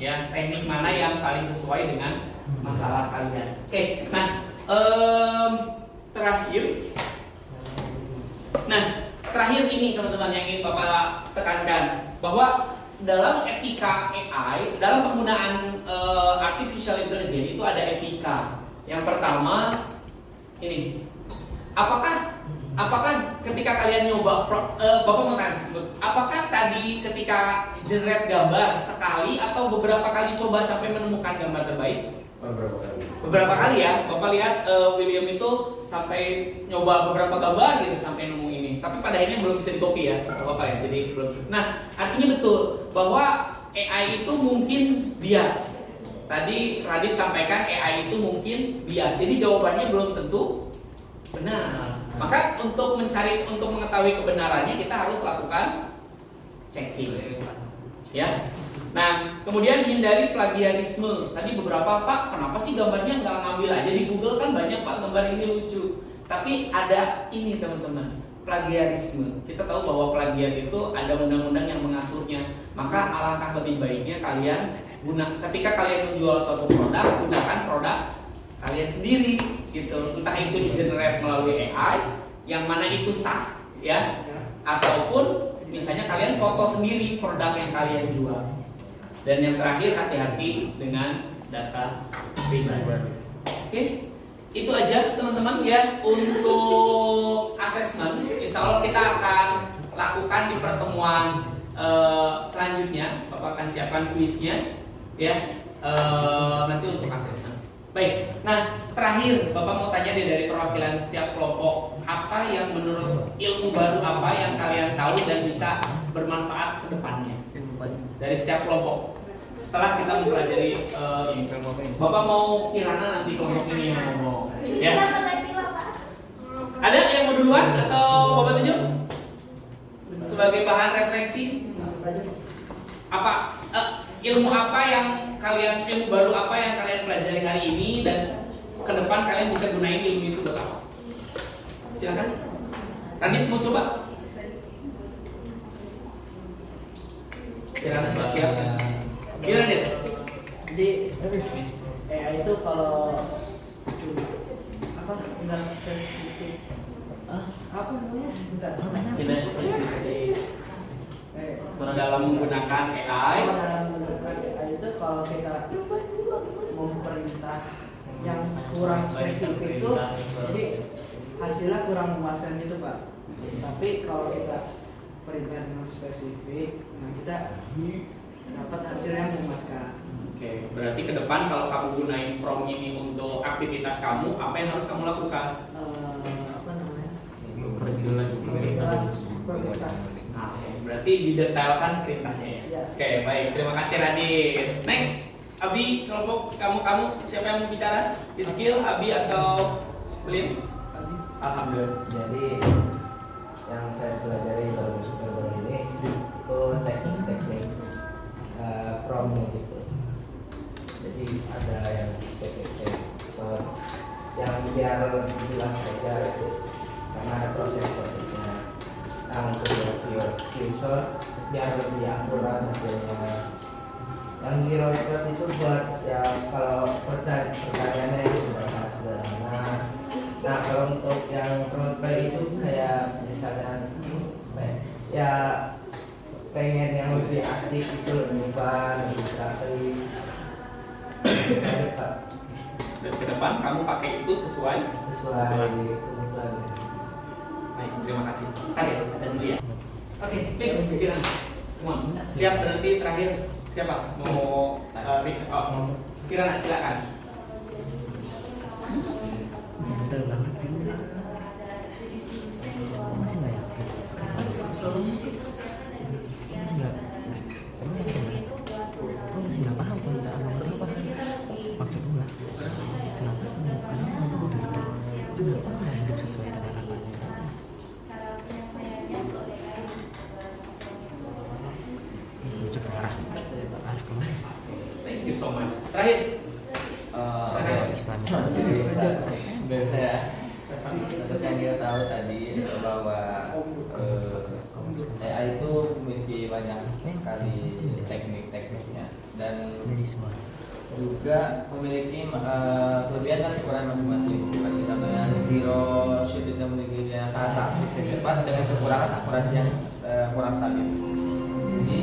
ya, teknik mana yang paling sesuai dengan masalah kalian. Oke, nah terakhir, nah terakhir ini teman-teman yang ingin Bapak tekankan bahwa dalam etika AI, dalam penggunaan artificial intelligence itu ada etika. Yang pertama ini, apakah ketika kalian nyoba, Bapak mau tanya, apakah tadi ketika generate gambar sekali atau beberapa kali coba sampai menemukan gambar terbaik? Beberapa kali ya. Bapak lihat William itu sampai nyoba beberapa gambar gitu sampai nemu ini. Tapi pada akhirnya belum bisa di-copy ya, Bapak ya. Jadi belum. Nah, artinya betul bahwa AI itu mungkin bias. Tadi Radit sampaikan AI itu mungkin bias. Jadi jawabannya belum tentu benar. Maka untuk mengetahui kebenarannya kita harus lakukan checking. Ya. Nah, kemudian hindari plagiarisme. Tadi beberapa, Pak, kenapa sih gambarnya nggak ngambil aja di Google, kan banyak Pak gambar ini lucu. Tapi ada ini teman-teman, plagiarisme. Kita tahu bahwa plagiat itu ada undang-undang yang mengaturnya. Maka alangkah lebih baiknya kalian ketika kalian menjual suatu produk, gunakan produk kalian sendiri gitu. Entah itu di-generate melalui AI yang mana itu sah ya, ataupun misalnya kalian foto sendiri produk yang kalian jual. Dan yang terakhir, hati-hati dengan data pribadi. Oke, itu aja teman-teman ya untuk asesmen. Insya Allah kita akan lakukan di pertemuan selanjutnya. Bapak akan siapkan kuisnya ya nanti untuk asesmen. Baik, nah terakhir Bapak mau tanya deh dari perwakilan setiap kelompok, apa yang menurut ilmu baru apa yang kalian tahu dan bisa bermanfaat ke depannya dari setiap kelompok? Setelah kita mempelajari ini, Bapak mau Kirana nanti kelompok ini yang ngomong ya. Ada yang mau duluan atau Bapak tunjuk sebagai bahan refleksi? Apa ilmu apa yang kalian, ilmu baru apa yang kalian pelajari hari ini dan ke depan kalian bisa gunain ilmu itu buat apa? Silakan. Radit mau coba? Kirana siap. Gimana Dit? Jadi AI itu kalau tidak spesifik apa namanya? Tidak spesifik dalam menggunakan AI. Dalam menggunakan AI itu kalau kita memerintah yang kurang spesifik itu, jadi hasilnya kurang memuaskan gitu Pak. Tapi kalau kita perintah yang spesifik, nah kita dapat hasil yang memuaskan. Oke, berarti ke depan kalau kamu gunain prompt ini untuk aktivitas kamu, apa yang harus kamu lakukan? Apa namanya? Perjelas perintah. Nah, berarti didetailkan perintahnya ya. Ya. Oke, baik. Terima kasih Radit. Next, Abi, kelompok kamu siapa yang mau bicara? Skill, Abi atau William? Alhamdulillah. Jadi yang saya pelajari dalam super ini itu teknik-teknik prompt gitu. Jadi ada yang teknik yang biar jelas saja itu karena ada proses-prosesnya. Nah untuk viewer biar lebih akurat hasilnya. Yang zero shot itu buat ya kalau pertanyaannya itu sangat sederhana. Nah kalau untuk yang roleplay itu kayak misalnya ya pengen yang lebih asik itu lebih fun, lebih kreatif. Dan ke depan kamu pakai itu sesuai kebutuhan. Baik, terima kasih. Tadi ada dulu ya. Oke, please Kiran. Siap berarti terakhir siapa mau Kiran silakan. Masih nggak yakin? Masih nggak paham kalau saat apa maksudnya? Kenapa sih? Kenapa masih butuh itu? Itu nggak pernah hidup sesuai dengan harapannya saja. Lucu parah kemana? Thank you so much. Terakhir. Islam. Seperti yang kita tahu tadi bahwa AI itu memiliki banyak sekali teknik-tekniknya dan juga memiliki kelebihan dan kekurangan masing-masing. Seperti contohnya zero shoot itu memiliki kata cepat dengan kekurangan akurasi yang kurang stabil. Jadi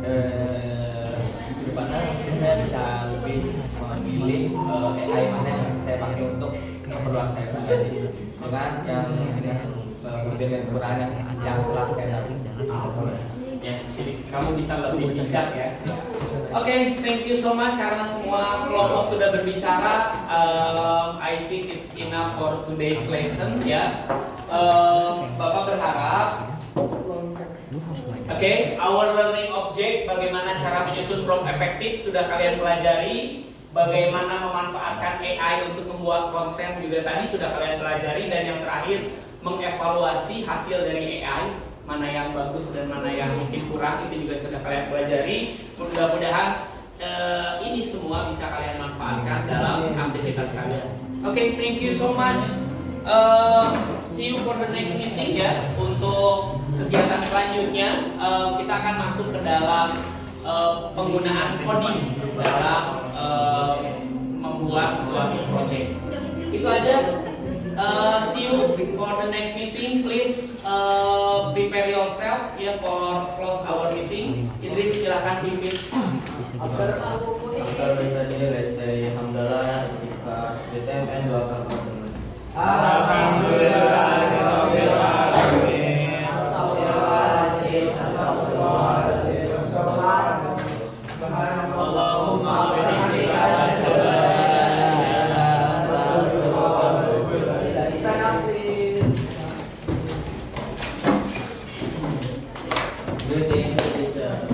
di depannya mungkin saya bisa lebih memilih AI mana yang saya pakai untuk keperluan saya pribadi dengan kelebihan dan kekurangan yang telah saya lalui. Ya, jadi kamu bisa lebih bijak ya. Oke, thank you so much karena semua kelompok sudah berbicara. I think it's enough for today's lesson ya. Bapak berharap, our learning object, bagaimana cara menyusun prompt efektif sudah kalian pelajari. Bagaimana memanfaatkan AI untuk membuat konten juga tadi sudah kalian pelajari. Dan yang terakhir, mengevaluasi hasil dari AI, mana yang bagus dan mana yang mungkin kurang, itu juga sudah kalian pelajari. Mudah-mudahan ini semua bisa kalian manfaatkan dalam aktivitas kalian. Oke, thank you so much. See you for the next meeting ya. Untuk kegiatan selanjutnya kita akan masuk ke dalam penggunaan coding dalam membuat suatu project. Itu aja. See you for the next meeting. Please prepare yourself ya for close our meeting. Idris silahkan pimpin. After tadi let's say alhamdulillah kita BTMN doakan teman-teman. Greeting teacher.